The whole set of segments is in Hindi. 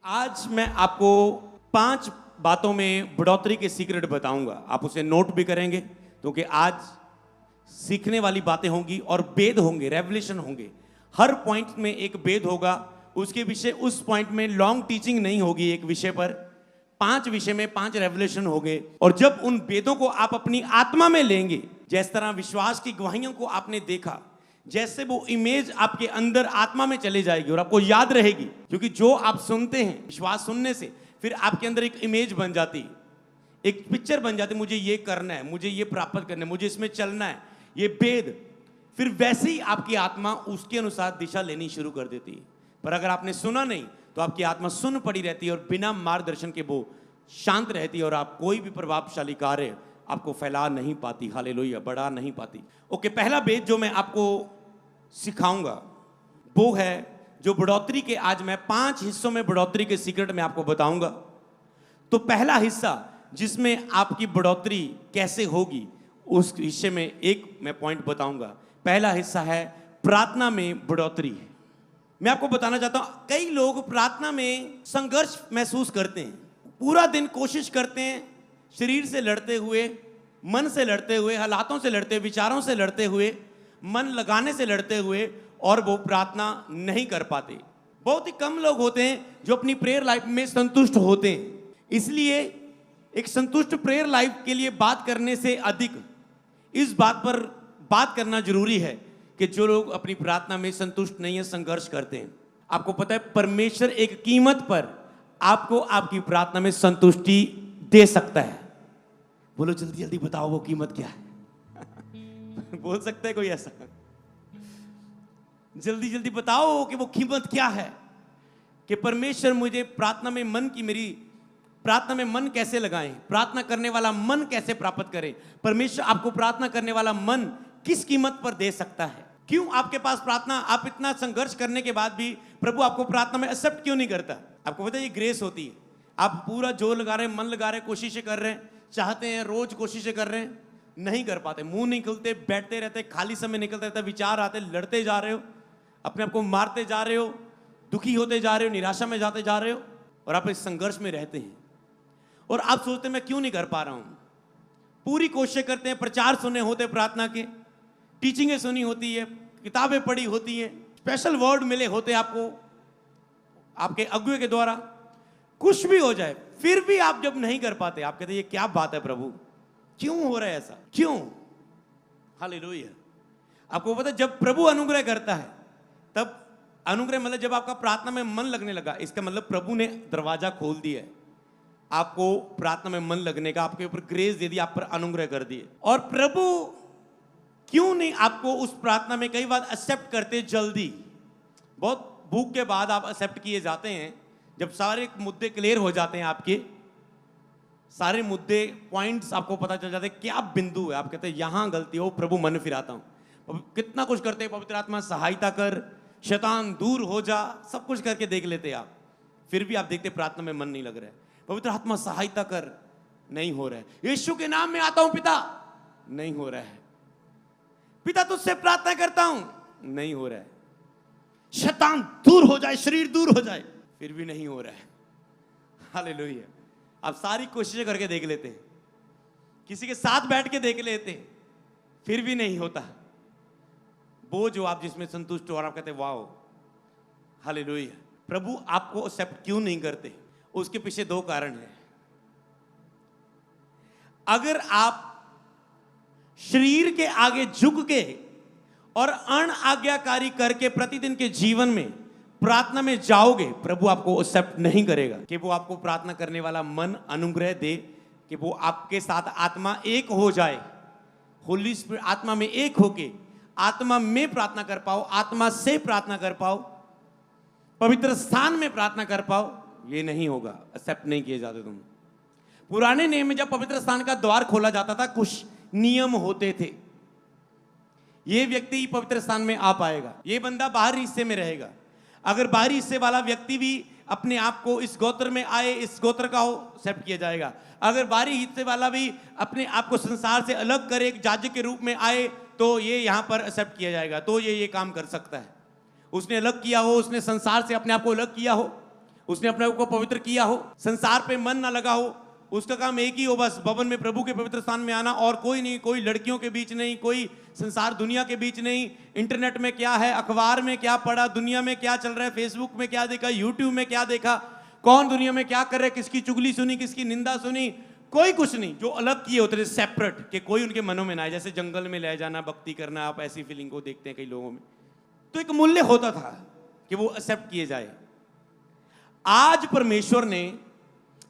आज मैं आपको 5 बातों में बढ़ोतरी के सीक्रेट बताऊंगा। आप उसे नोट भी करेंगे क्योंकि आज सीखने वाली बातें होंगी और वेद होंगे, रेवलेशन होंगे। हर पॉइंट में एक वेद होगा, उसके विषय उस पॉइंट में लॉन्ग टीचिंग नहीं होगी। एक विषय पर 5 विषय में 5 रेवलेशन होंगे और जब उन वेदों को आप अपनी आत्मा में लेंगे, जिस तरह विश्वास की गवाहियों को आपने देखा, जैसे वो इमेज आपके अंदर आत्मा में चले जाएगी और आपको याद रहेगी, क्योंकि जो आप सुनते हैं विश्वास सुनने से फिर आपके अंदर एक इमेज बन जाती, एक पिक्चर बन जाती, मुझे ये करना है, मुझे ये प्राप्त करना है, मुझे इसमें चलना है, ये वेद। फिर वैसे ही आपकी आत्मा उसके अनुसार दिशा लेनी शुरू कर देती है। पर अगर आपने सुना नहीं तो आपकी आत्मा सुन पड़ी रहती है और बिना मार्गदर्शन के वो शांत रहती है और आप कोई भी प्रभावशाली कार्य आपको फैला नहीं पाती, हालेलुया, बढ़ा नहीं पाती। ओके, पहला वेद जो मैं आपको सिखाऊंगा वो है, जो बढ़ोतरी के, आज मैं 5 हिस्सों में बढ़ोतरी के सीक्रेट में आपको बताऊंगा। तो पहला हिस्सा जिसमें आपकी बढ़ोतरी कैसे होगी, उस हिस्से में एक मैं पॉइंट बताऊंगा। पहला हिस्सा है प्रार्थना में बढ़ोतरी। मैं आपको बताना चाहता हूं, कई लोग प्रार्थना में संघर्ष महसूस करते हैं, पूरा दिन कोशिश करते हैं, शरीर से लड़ते हुए, मन से लड़ते हुए, हालातों से लड़ते हुए, विचारों से लड़ते हुए, मन लगाने से लड़ते हुए, और वो प्रार्थना नहीं कर पाते। बहुत ही कम लोग होते हैं जो अपनी प्रेयर लाइफ में संतुष्ट होते हैं। इसलिए एक संतुष्ट प्रेयर लाइफ के लिए बात करने से अधिक इस बात पर बात करना जरूरी है कि जो लोग अपनी प्रार्थना में संतुष्ट नहीं है, संघर्ष करते हैं। आपको पता है परमेश्वर एक कीमत पर आपको आपकी प्रार्थना में संतुष्टि दे सकता है। बोलो जल्दी जल्दी बताओ वो कीमत क्या है। बोल सकते हैं कोई ऐसा? जल्दी जल्दी बताओ कि वो कीमत क्या है, कि परमेश्वर मुझे प्रार्थना में मन की, मेरी प्रार्थना में मन कैसे लगाएं, प्रार्थना करने वाला मन कैसे प्राप्त करें। परमेश्वर आपको प्रार्थना करने वाला मन किस कीमत पर दे सकता है। क्यों आपके पास प्रार्थना, आप इतना संघर्ष करने के बाद भी प्रभु आपको प्रार्थना में एक्सेप्ट क्यों नहीं करता? आपको पता है ये ग्रेस होती है। आप पूरा जोर लगा रहे हैं, मन लगा रहे हैं, कोशिशें कर रहे हैं, चाहते हैं, रोज कोशिशें कर रहे हैं, नहीं कर पाते, मुंह नहीं खुलते, बैठते रहते, खाली समय निकलता रहता, विचार आते, लड़ते जा रहे हो, अपने आप को मारते जा रहे हो, दुखी होते जा रहे हो, निराशा में जाते जा रहे हो, और आप इस संघर्ष में रहते हैं। और आप सोचते हैं मैं क्यों नहीं कर पा रहा हूं। पूरी कोशिश करते हैं, प्रचार सुने होते, प्रार्थना के टीचिंगें सुनी होती है, किताबें पढ़ी होती हैं, स्पेशल वर्ड मिले होते आपको आपके अगुए के द्वारा, कुछ भी हो जाए, फिर भी आप जब नहीं कर पाते, आप कहते हैं ये क्या बात है प्रभु, क्यों हो रहा है ऐसा, क्यों? हालेलुया। आपको पता है जब प्रभु अनुग्रह करता है, तब अनुग्रह मतलब जब आपका प्रार्थना में मन लगने लगा, इसका मतलब प्रभु ने दरवाजा खोल दिया है आपको प्रार्थना में मन लगने का, आपके ऊपर ग्रेस दे दी, आप पर अनुग्रह कर दिए। और प्रभु क्यों नहीं आपको उस प्रार्थना में कई बार एक्सेप्ट करते जल्दी, बहुत भूख के बाद आप एक्सेप्ट किए जाते हैं, जब सारे मुद्दे क्लियर हो जाते हैं, आपके सारे मुद्दे पॉइंट्स आपको पता चल जाते हैं क्या बिंदु है, आप कहते हैं यहां गलती हो, प्रभु मन फिराता हूं। कितना कुछ करते हैं, पवित्र आत्मा सहायता कर, शैतान दूर हो जा, सब कुछ करके देख लेते आप, फिर भी आप देखते प्रार्थना में मन नहीं लग रहा है। पवित्र आत्मा सहायता कर, नहीं हो रहा है। यीशु के नाम में आता हूं पिता, नहीं हो रहा है। पिता तुझसे प्रार्थना करता हूं, नहीं हो रहा है। शैतान दूर हो जाए, शरीर दूर हो जाए, फिर भी नहीं हो रहा है। हालेलुया। आप सारी कोशिशें करके देख लेते हैं, किसी के साथ बैठ के देख लेते हैं, फिर भी नहीं होता। वो जो आप जिसमें संतुष्ट हो और आप कहते हैं वाओ, हालेलुया। प्रभु आपको एक्सेप्ट क्यों नहीं करते? उसके पीछे 2 कारण हैं। अगर आप शरीर के आगे झुक के और अनआज्ञाकारी करके प्रतिदिन के जीवन में प्रार्थना में जाओगे, प्रभु आपको एक्सेप्ट नहीं करेगा कि वो आपको प्रार्थना करने वाला मन अनुग्रह दे, कि वो आपके साथ आत्मा एक हो जाए, होली स्पिरिट आत्मा में एक होके आत्मा में प्रार्थना कर पाओ, आत्मा से प्रार्थना कर पाओ, पवित्र स्थान में प्रार्थना कर पाओ, ये नहीं होगा, एक्सेप्ट नहीं किए जाते तुम। पुराने नियम में जब पवित्र स्थान का द्वार खोला जाता था, कुछ नियम होते थे। ये व्यक्ति पवित्र स्थान में आ पाएगा, ये बंदा बाहरी हिस्से में रहेगा। अगर बाहरी हिस्से वाला व्यक्ति भी अपने आप को इस गोत्र में आए, इस गोत्र का हो, एक्सेप्ट किया जाएगा। अगर बाहरी हिस्से वाला भी अपने आप को संसार से अलग करे, एक याजक के रूप में आए, तो ये यहां पर एक्सेप्ट किया जाएगा, तो ये काम कर सकता है। उसने अलग किया हो, उसने संसार से अपने आप को अलग किया हो, उसने अपने आप को पवित्र किया हो, संसार पे मन ना लगा हो, उसका काम एक ही हो, बस भवन में प्रभु के पवित्र स्थान में आना, और कोई नहीं, कोई लड़कियों के बीच नहीं, कोई संसार दुनिया के बीच नहीं, इंटरनेट में क्या है, अखबार में क्या पढ़ा, दुनिया में क्या चल रहा है, फेसबुक में क्या देखा, यूट्यूब में क्या देखा, कौन दुनिया में क्या कर रहा है, किसकी चुगली सुनी, किसकी निंदा सुनी, कोई कुछ नहीं। जो अलग किए होते थे सेपरेट, कि कोई उनके मनों में ना आए, जैसे जंगल में ले जाना, भक्ति करना, आप ऐसी फीलिंग को देखते हैं कई लोगों में, तो एक मूल्य होता था कि वो एक्सेप्ट किए जाए। आज परमेश्वर ने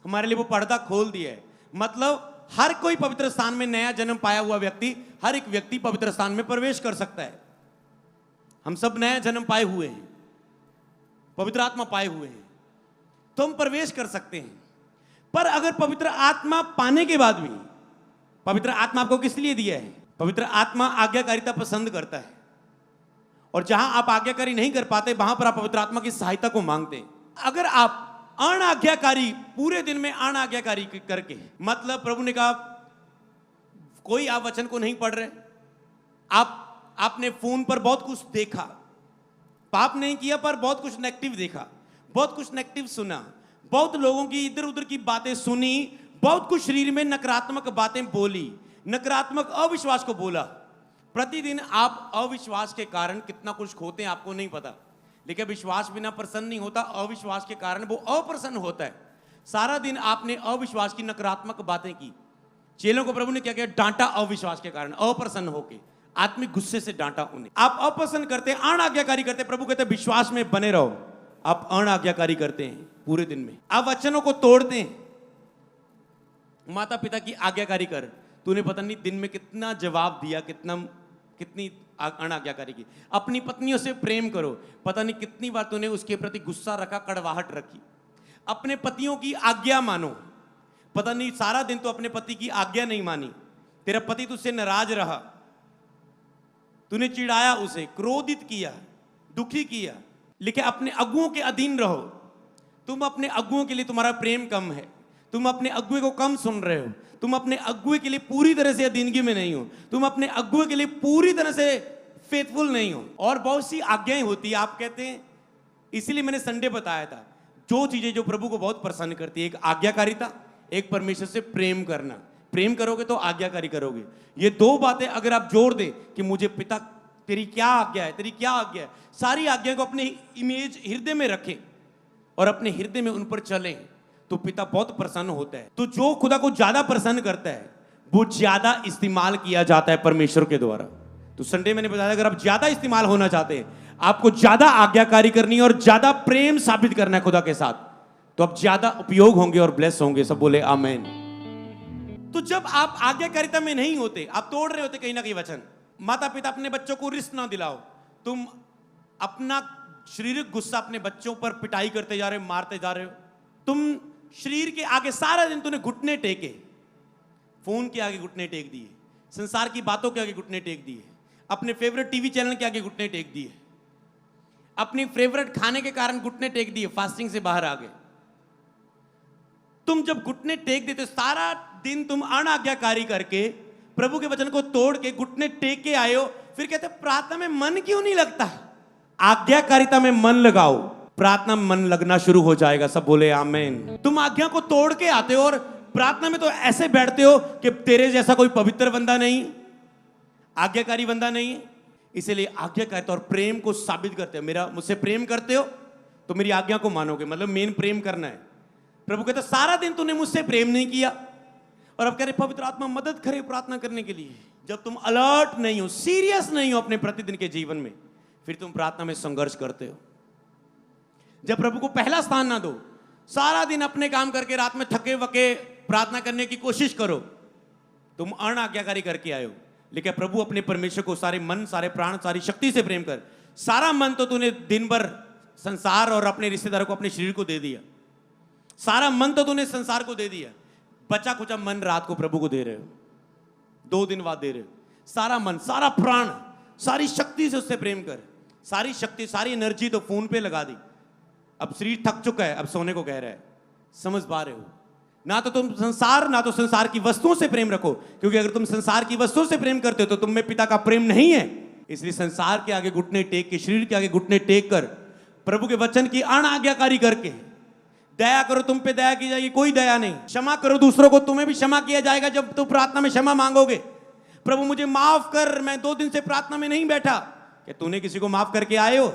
हमारे लिए वो पर्दा खोल दिया है, मतलब हर कोई पवित्र स्थान में नया जन्म पाया हुआ व्यक्ति, हर एक व्यक्ति पवित्र स्थान में प्रवेश कर सकता है। हम सब नया जन्म पाए हुए हैं, पवित्र आत्मा पाए हुए हैं, तो हम प्रवेश कर सकते हैं। पर अगर पवित्र आत्मा पाने के बाद भी, पवित्र आत्मा आपको किस लिए दिया है? पवित्र आत्मा आज्ञाकारिता पसंद करता है, और जहां आप आज्ञाकारी नहीं कर पाते, वहां पर आप पवित्र आत्मा की सहायता को मांगते हैं। अगर आप अनाज्ञाकारी, पूरे दिन में अनाज्ञाकारी करके, मतलब प्रभु ने कहा कोई आप वचन को नहीं पढ़ रहे, आपने फोन पर बहुत कुछ देखा, पाप नहीं किया पर बहुत कुछ नेगेटिव देखा, बहुत कुछ नेगेटिव सुना, बहुत लोगों की इधर उधर की बातें सुनी, बहुत कुछ शरीर में नकारात्मक बातें बोली, नकारात्मक अविश्वास को बोला। प्रतिदिन आप अविश्वास के कारण कितना कुछ खोते हैं आपको नहीं पता, लेकिन विश्वास बिना प्रसन्न नहीं होता, अविश्वास के कारण वो अप्रसन्न होता है। सारा दिन आपने अविश्वास की नकारात्मक बातें की। चेलों को प्रभु ने क्या किया? डांटा, अविश्वास के कारण, अप्रसन्न होके, आत्मिक गुस्से से डांटा उन्हें। आप अप्रसन्न करते, अनाज्ञाकारी करते, प्रभु कहते विश्वास में बने रहो। आप अनाज्ञाकारी करते हैं पूरे दिन में, आप वचनों को तोड़ते हैं। माता पिता की आज्ञाकारी कर, तूने पता नहीं दिन में कितना जवाब दिया, कितनी अनाज्ञाकारी की। अपनी पत्नियों से प्रेम करो, पता नहीं कितनी बार तूने उसके प्रति गुस्सा रखा, कड़वाहट रखी। अपने पतियों की आज्ञा मानो, पता नहीं सारा दिन तो अपने पति की आज्ञा नहीं मानी, तेरा पति तुझसे नाराज रहा, तूने चिढ़ाया उसे, क्रोधित किया, दुखी किया। लेकिन अपने अगुओं के अधीन रहो। तुम अपने अगुओं के लिए, तुम्हारा प्रेम कम है, तुम अपने अगुए को कम सुन रहे हो, तुम अपने अगुए के लिए पूरी तरह से अधीनगी में नहीं हो, तुम अपने अगुए के लिए पूरी तरह से फेथफुल नहीं हो। और बहुत सी आज्ञाएं होती है, आप कहते हैं, इसीलिए मैंने संडे बताया था, जो चीजें जो प्रभु को बहुत प्रसन्न करती है, एक आज्ञाकारिता, एक परमेश्वर से प्रेम करना। प्रेम करोगे तो आज्ञाकारी करोगे। ये दो बातें अगर आप जोड़ दें कि मुझे पिता तेरी क्या आज्ञा है, तेरी क्या आज्ञा है, सारी आज्ञा को अपने इमेज हृदय में रखें और अपने हृदय में उन पर चलें, तो पिता बहुत प्रसन्न होता है। तो जो खुदा को ज्यादा प्रसन्न करता है वो ज्यादा इस्तेमाल किया जाता है परमेश्वर के द्वारा। तो संडे मैंने बताया, अगर आप ज्यादा इस्तेमाल होना चाहते हैं, आपको ज्यादा आज्ञाकारी करनी है और ज्यादा प्रेम साबित करना है खुदा के साथ, तो आप ज्यादा उपयोग होंगे और ब्लेस होंगे। सब बोले आमेन। तो जब आप आज्ञाकारिता में नहीं होते, आप तोड़ रहे होते कहीं ना कहीं वचन। माता पिता अपने बच्चों को रिस्क ना दिलाओ। तुम अपना शारीरिक गुस्सा अपने बच्चों पर पिटाई करते जा रहे हो, मारते जा रहे हो। तुम शरीर के आगे सारा दिन तूने घुटने टेके, फोन के आगे घुटने टेक दिए, संसार की बातों के आगे घुटने टेक दिए, अपने फेवरेट टीवी चैनल के आगे घुटने टेक दिए, अपनी फेवरेट खाने के कारण घुटने टेक दिए, फास्टिंग से बाहर आ गए। तुम जब घुटने टेक देते, सारा दिन तुम अनाज्ञाकारी करके प्रभु के वचन को तोड़ के घुटने टेक के आए हो, फिर कहते प्रार्थना में मन क्यों नहीं लगता? आज्ञाकारिता में मन लगाओ, प्रार्थना में मन लगना शुरू हो जाएगा। सब बोले आमेन। तुम आज्ञा को तोड़ के आते हो और प्रार्थना में तो ऐसे बैठते हो कि तेरे जैसा कोई पवित्र बंदा नहीं, आज्ञाकारी बंदा नहीं है। इसलिए आज्ञाकारिता और प्रेम को साबित करते हो। मुझसे प्रेम करते हो तो मेरी आज्ञा को मानोगे, मतलब मेन प्रेम करना है। प्रभु कहते सारा दिन तूने मुझसे प्रेम नहीं किया, और अब कह रहे पवित्र आत्मा मदद करे प्रार्थना करने के लिए। जब तुम अलर्ट नहीं हो, सीरियस नहीं हो अपने प्रतिदिन के जीवन में, फिर तुम प्रार्थना में संघर्ष करते हो। जब प्रभु को पहला स्थान ना दो, सारा दिन अपने काम करके रात में थके वके प्रार्थना करने की कोशिश करो, तुम अनाज्ञाकारी करके आए हो। लेकिन प्रभु अपने परमेश्वर को सारे मन, सारे प्राण, सारी शक्ति से प्रेम कर। सारा मन तो तूने दिन भर संसार और अपने रिश्तेदारों को, अपने शरीर को दे दिया। सारा मन तो तूने संसार को दे दिया, बचा कुचा मन रात को प्रभु को दे रहे हो, 2 दिन बाद दे रहे हो। सारा मन, सारा प्राण, सारी शक्ति से उससे प्रेम कर। सारी शक्ति, सारी एनर्जी तो फोन पे लगा दी। अब शरीर थक चुका है, अब सोने को कह रहा है। समझ पा रहे हो? ना तो तुम संसार, ना तो संसार की वस्तुओं से प्रेम रखो, क्योंकि अगर तुम संसार की वस्तुओं से प्रेम करते हो तो तुम में पिता का प्रेम नहीं है। इसलिए संसार के आगे घुटने टेक के, शरीर के आगे घुटने टेक कर, प्रभु के वचन की अनाज्ञाकारी करके, दया करो, तुम पे दया की जाएगी, कोई दया नहीं। क्षमा करो दूसरों को, तुम्हें भी क्षमा किया जाएगा जब तुम प्रार्थना में क्षमा मांगोगे। प्रभु मुझे माफ कर, मैं 2 दिन से प्रार्थना में नहीं बैठा। क्या तूने किसी को माफ करके आए हो?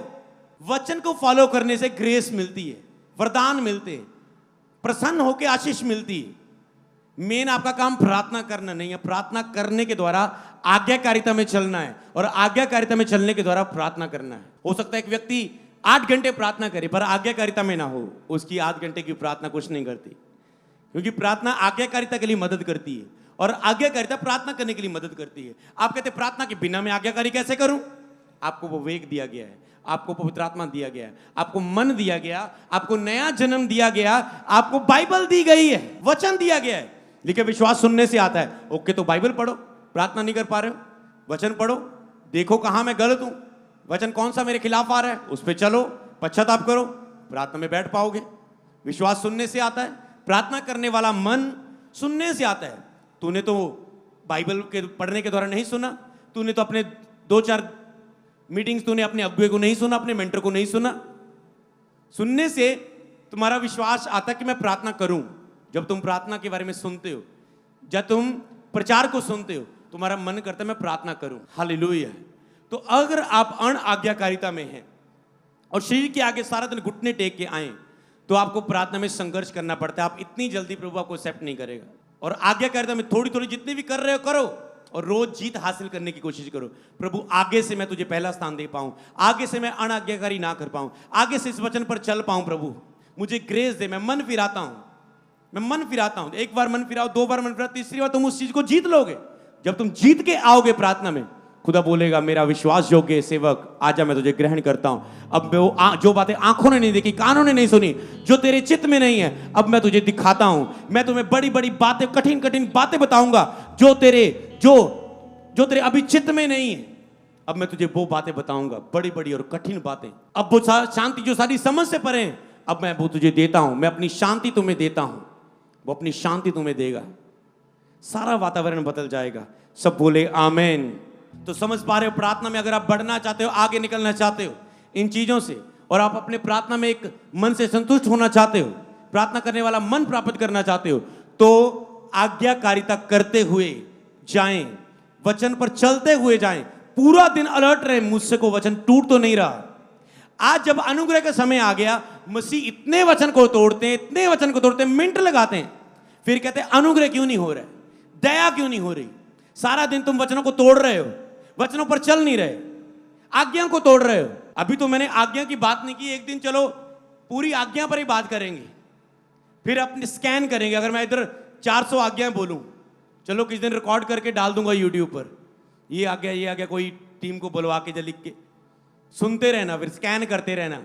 वचन को फॉलो करने से ग्रेस मिलती है, वरदान मिलते हैं, प्रसन्न होकर आशीष मिलती है। मेन आपका काम प्रार्थना करना नहीं है, प्रार्थना करने के द्वारा आज्ञाकारिता में चलना है, और आज्ञाकारिता में चलने के द्वारा प्रार्थना करना है। हो सकता है एक व्यक्ति 8 घंटे प्रार्थना करे पर आज्ञाकारिता में ना हो, उसकी 8 घंटे की प्रार्थना कुछ नहीं करती, क्योंकि प्रार्थना आज्ञाकारिता के लिए मदद करती है और आज्ञाकारिता प्रार्थना करने के लिए मदद करती है। आप कहते प्रार्थना के बिना मैं आज्ञाकारी कैसे करूं? आपको वो विवेक दिया गया है, आपको पवित्र आत्मा दिया गया है, आपको मन दिया गया, आपको नया जन्म दिया गया, आपको बाइबल दी गई है, वचन दिया गया है। लेकिन विश्वास सुनने से आता है। ओके, तो बाइबल पढ़ो, प्रार्थना नहीं कर पा रहे हो, वचन पढ़ो, देखो कहां मैं गलत हूं, वचन कौन सा मेरे खिलाफ आ रहा है, उस पर चलो, पश्चाताप करो, प्रार्थना में बैठ पाओगे। विश्वास सुनने से आता है, प्रार्थना करने वाला मन सुनने से आता है। तूने तो बाइबल के पढ़ने के द्वारा नहीं सुना, तूने तो अपने 2-4 मीटिंग्स, तूने अपने अगुए को नहीं सुना, अपने मेंटर को नहीं सुना। सुनने से तुम्हारा विश्वास आता कि मैं प्रार्थना करूं। जब तुम प्रार्थना के बारे में सुनते हो, जब तुम प्रचार को सुनते हो, तुम्हारा मन करता है मैं प्रार्थना करूं। हालेलुया। तो अगर आप अण आज्ञाकारिता में हैं और शरीर के आगे सारा दिन घुटने टेक के आए, तो आपको प्रार्थना में संघर्ष करना पड़ता है। आप इतनी जल्दी प्रभु आपको एक्सेप्ट नहीं करेगा। और आज्ञाकारिता में थोड़ी थोड़ी जितनी भी कर रहे हो करो, और रोज जीत हासिल करने की कोशिश करो। प्रभु आगे से मैं तुझे पहला स्थान दे पाऊं, आगे से मैं अनाज्ञाकारी ना कर पाऊं, आगे से इस वचन पर चल पाऊं। प्रभु मुझे ग्रेस दे। मैं मन फिराता हूं, मैं मन फिराता हूं। 1 बार मन फिराओ, 2 बार मन फिराओ, तीसरी बार तुम उस चीज को जीत लोगे। जब तुम जीत के आओगे प्रार्थना में, खुदा बोलेगा मेरा विश्वास योग्य सेवक, आजा मैं तुझे ग्रहण करता हूं। अब मैं वो जो बातें आंखों ने नहीं देखी, कानों ने नहीं सुनी, जो तेरे चित्त में नहीं है, अब मैं तुझे दिखाता हूं। मैं तुम्हें बड़ी बड़ी बातें, कठिन कठिन बातें बताऊंगा जो तेरे अभी चित्त में नहीं है। अब मैं तुझे वो बातें बताऊंगा, बड़ी बड़ी और कठिन बातें। अब वो शांति जो सारी समझ से परे है, अब मैं वो तुझे देता हूं। मैं अपनी शांति तुम्हें देता हूं, वो अपनी शांति तुम्हें देगा। सारा वातावरण बदल जाएगा। सब बोले आमेन। तो समझ पा रहे हो, प्रार्थना में अगर आप बढ़ना चाहते हो, आगे निकलना चाहते हो इन चीजों से, और आप अपने प्रार्थना में एक मन से संतुष्ट होना चाहते हो, प्रार्थना करने वाला मन प्राप्त करना चाहते हो, तो आज्ञाकारिता करते हुए जाएं, वचन पर चलते हुए जाएं, पूरा दिन अलर्ट रहे, मुझसे को वचन टूट तो नहीं रहा। आज जब अनुग्रह का समय आ गया, मसीह इतने वचन को तोड़ते हैं, इतने वचन को तोड़ते हैं, मिनट लगाते हैं, फिर कहते हैं अनुग्रह क्यों नहीं हो रहा है, दया क्यों नहीं हो रही। सारा दिन तुम वचनों को तोड़ रहे हो, वचनों पर चल नहीं रहे, आज्ञा को तोड़ रहे हो। अभी तो मैंने आज्ञा की बात नहीं की, एक दिन चलो पूरी आज्ञा पर ही बात करेंगे, फिर अपने स्कैन करेंगे। अगर मैं इधर 400 आज्ञाएं बोलूं, चलो किसी दिन रिकॉर्ड करके डाल दूंगा यूट्यूब पर, ये आज्ञा, कोई टीम को बुलवा के जा लिख के, सुनते रहना, फिर स्कैन करते रहना,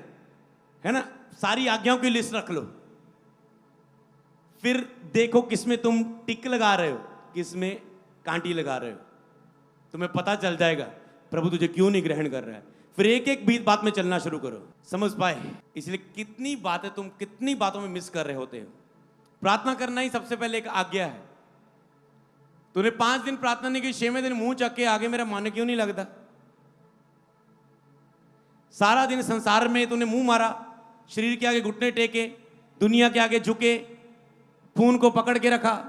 है ना। सारी आज्ञाओं की लिस्ट रख लो, फिर देखो किसमें तुम टिक लगा रहे हो, किसमें कांटी लगा रहे हो, तुम्हें पता चल जाएगा प्रभु तुझे क्यों नहीं ग्रहण कर रहा है। फिर एक एक बीत बात में चलना शुरू करो। समझ पाए? इसलिए कितनी बातें तुम कितनी बातों में मिस कर रहे होते हो। प्रार्थना करना ही सबसे पहले एक आज्ञा है। तूने 5 दिन प्रार्थना नहीं की, 6वें दिन मुंह चक के आगे मेरा मन क्यों नहीं लगता। सारा दिन संसार में तूने मुंह मारा, शरीर के आगे घुटने टेके, दुनिया के आगे झुके, फोन को पकड़ के रखा,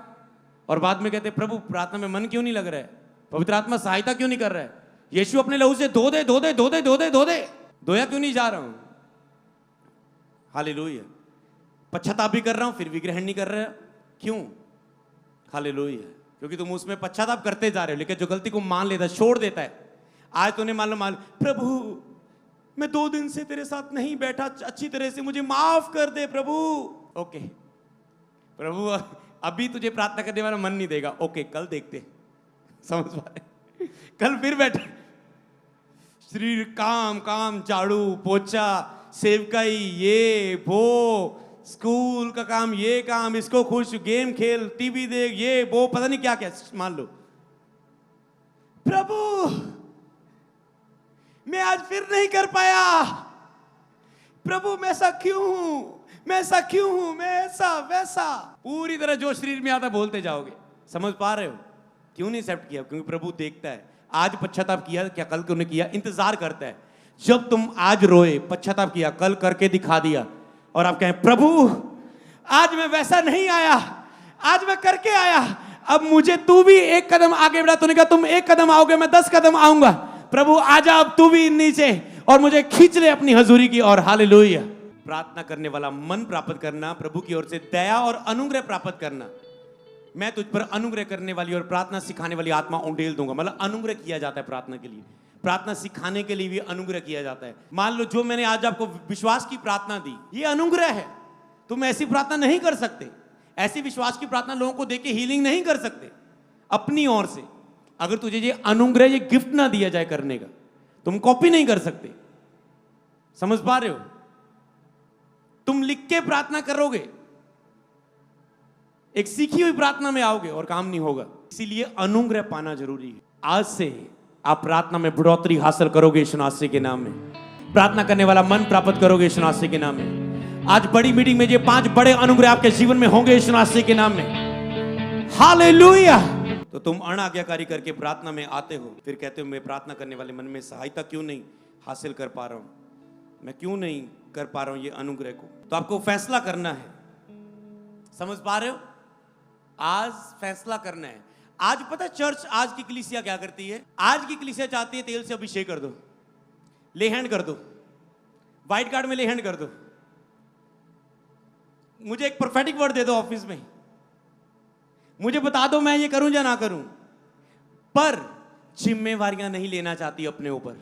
और बाद में कहते प्रभु प्रार्थना में मन क्यों नहीं लग रहा है, पवित्र आत्मा सहायता क्यों नहीं कर रहा है, यीशु अपने लहू से धो दे, धोया क्यों नहीं जा रहा हूं। हालेलुया। पश्चाताप भी कर रहा हूं फिर भी ग्रहण नहीं कर रहा, क्यों? हालेलुया। क्योंकि तुम उसमें पश्चाताप करते जा रहे हो, लेकिन जो गलती को मान लेता है, छोड़ देता है। आज तूने मान लो प्रभु मैं 2 दिन से तेरे साथ नहीं बैठा अच्छी तरह से, मुझे माफ कर दे प्रभु। ओके प्रभु अभी तुझे प्रार्थना करने वाला मन नहीं देगा, ओके कल देखते। समझ पा रहे? कल फिर बैठे, शरीर काम, झाड़ू पोछा, सेवकाई, ये वो, स्कूल का काम, ये काम, इसको खुश, गेम खेल, टीवी देख, ये वो, पता नहीं क्या क्या मान लो। प्रभु मैं आज फिर नहीं कर पाया, प्रभु मैं ऐसा क्यों हूं, मैं ऐसा वैसा, पूरी तरह जो शरीर में आता बोलते जाओगे। समझ पा रहे हो क्यों नहीं एक्सेप्ट किया? क्योंकि प्रभु देखता है आज पश्चाताप किया क्या, कल क्यों नहीं किया, इंतजार करता है। जब तुम आज रोए, पश्चाताप किया, कल करके दिखा दिया, और आप कहें प्रभु आज मैं वैसा नहीं आया, आज मैं करके आया। अब मुझे तू भी एक कदम आगे बढ़ा। तूने कहा तुम एक कदम आओगे, मैं 10 कदम आऊंगा। प्रभु आजा अब तू भी नीचे और मुझे खींच ले अपनी हजूरी की ओर। हालेलुया। प्रार्थना करने वाला मन प्राप्त करना, प्रभु की ओर से दया और अनुग्रह प्राप्त करना। मैं तुझ पर अनुग्रह करने वाली और प्रार्थना सिखाने वाली आत्मा उंडेल दूंगा। मतलब अनुग्रह किया जाता है प्रार्थना के लिए, प्रार्थना सिखाने के लिए भी अनुग्रह किया जाता है। मान लो जो मैंने आज आपको विश्वास की प्रार्थना दी, ये अनुग्रह है। तुम ऐसी प्रार्थना नहीं कर सकते, ऐसी विश्वास की प्रार्थना लोगों को देके हीलिंग नहीं कर सकते अपनी ओर से। अगर तुझे ये अनुग्रह, ये गिफ्ट ना दिया जाए करने का, तुम कॉपी नहीं कर सकते। समझ पा रहे हो? तुम लिख के प्रार्थना करोगे, एक सीखी हुई प्रार्थना में आओगे और काम नहीं होगा। इसीलिए अनुग्रह पाना जरूरी है। आज से आप प्रार्थना में बढ़ोतरी हासिल करोगे यीशु मसीह के नाम में। प्रार्थना करने वाला मन प्राप्त करोगे यीशु मसीह के नाम में। आज बड़ी मीटिंग में ये 5 बड़े अनुग्रह आपके जीवन में होंगे यीशु मसीह के नाम में। हालेलुया। तो तुम अनाज्ञाकारी करके प्रार्थना में आते हो, फिर कहते हो मैं प्रार्थना करने वाले मन में सहायता क्यों नहीं हासिल कर पा रहा हूं, मैं क्यों नहीं कर पा रहा हूं ये अनुग्रह को। तो आपको फैसला करना है। समझ पा रहे हो? आज फैसला करना है। आज पता है चर्च, आज की कलीसिया क्या करती है? आज की कलीसिया चाहती है तेल से अभिषेक कर दो, ले हैंड कर दो, व्हाइट कार्ड में ले हैंड कर दो, मुझे एक प्रोफेटिक वर्ड दे दो ऑफिस में, मुझे बता दो मैं ये करूं या ना करूं। पर जिम्मेवारियां नहीं लेना चाहती अपने ऊपर।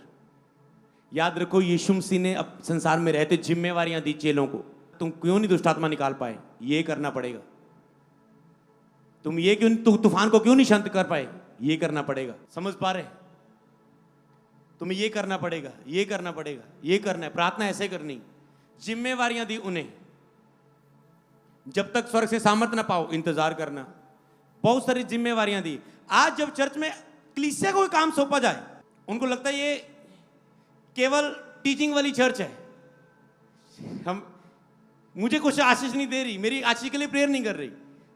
याद रखो, यीशु मसीह ने अब संसार में रहते जिम्मेवारियां दी चेलों को। तुम क्यों नहीं दुष्ट आत्मा निकाल पाए? ये करना पड़ेगा। तुम ये क्यों तूफान को क्यों नहीं शांत कर पाए? ये करना पड़ेगा। समझ पा रहे? तुम्हें ये करना पड़ेगा, ये करना पड़ेगा, ये करना है। प्रार्थना ऐसे करनी। जिम्मेवारियां दी उन्हें, जब तक स्वर्ग से सामर्थ्य ना पाओ इंतजार करना। बहुत सारी जिम्मेवारियां दी। आज जब चर्च में कलीसिया को काम सौंपा जाए, उनको लगता है ये केवल टीचिंग वाली चर्च है, मुझे कुछ आशीष नहीं दे रही, मेरी आशीष के लिए प्रेयर नहीं कर रही,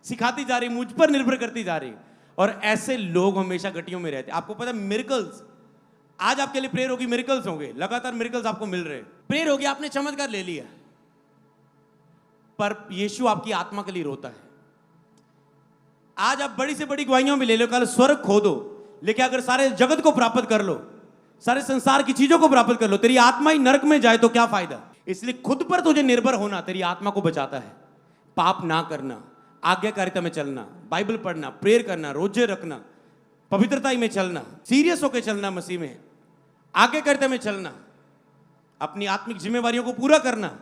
सिखाती जा रही, मुझ पर निर्भर करती जा रही। और ऐसे लोग हमेशा गटियों में रहते। आपको पता है मिरेकल्स, आज आपके लिए प्रेयर होगी, मिरेकल्स होंगे, लगातार मिरेकल्स आपको मिल रहे हैं। प्रेयर होगी, आपने चमत्कार ले लिया, पर यीशु आपकी आत्मा के लिए रोता है। आज आप बड़ी से बड़ी गवाहियां भी ले लो, कल स्वर्ग खो दो, लेकिन अगर सारे जगत को प्राप्त कर लो, सारे संसार की चीजों को प्राप्त कर लो, तेरी आत्मा ही नरक में जाए तो क्या फायदा? इसलिए खुद पर तुझे निर्भर होना तेरी आत्मा को बचाता है। पाप ना करना, आज्ञाकारिता में चलना, बाइबल पढ़ना, प्रेयर करना, रोजे रखना, पवित्रता में चलना, सीरियस होकर चलना, मसीह में आज्ञाकारिता में चलना, अपनी आत्मिक जिम्मेवारियों को पूरा करना,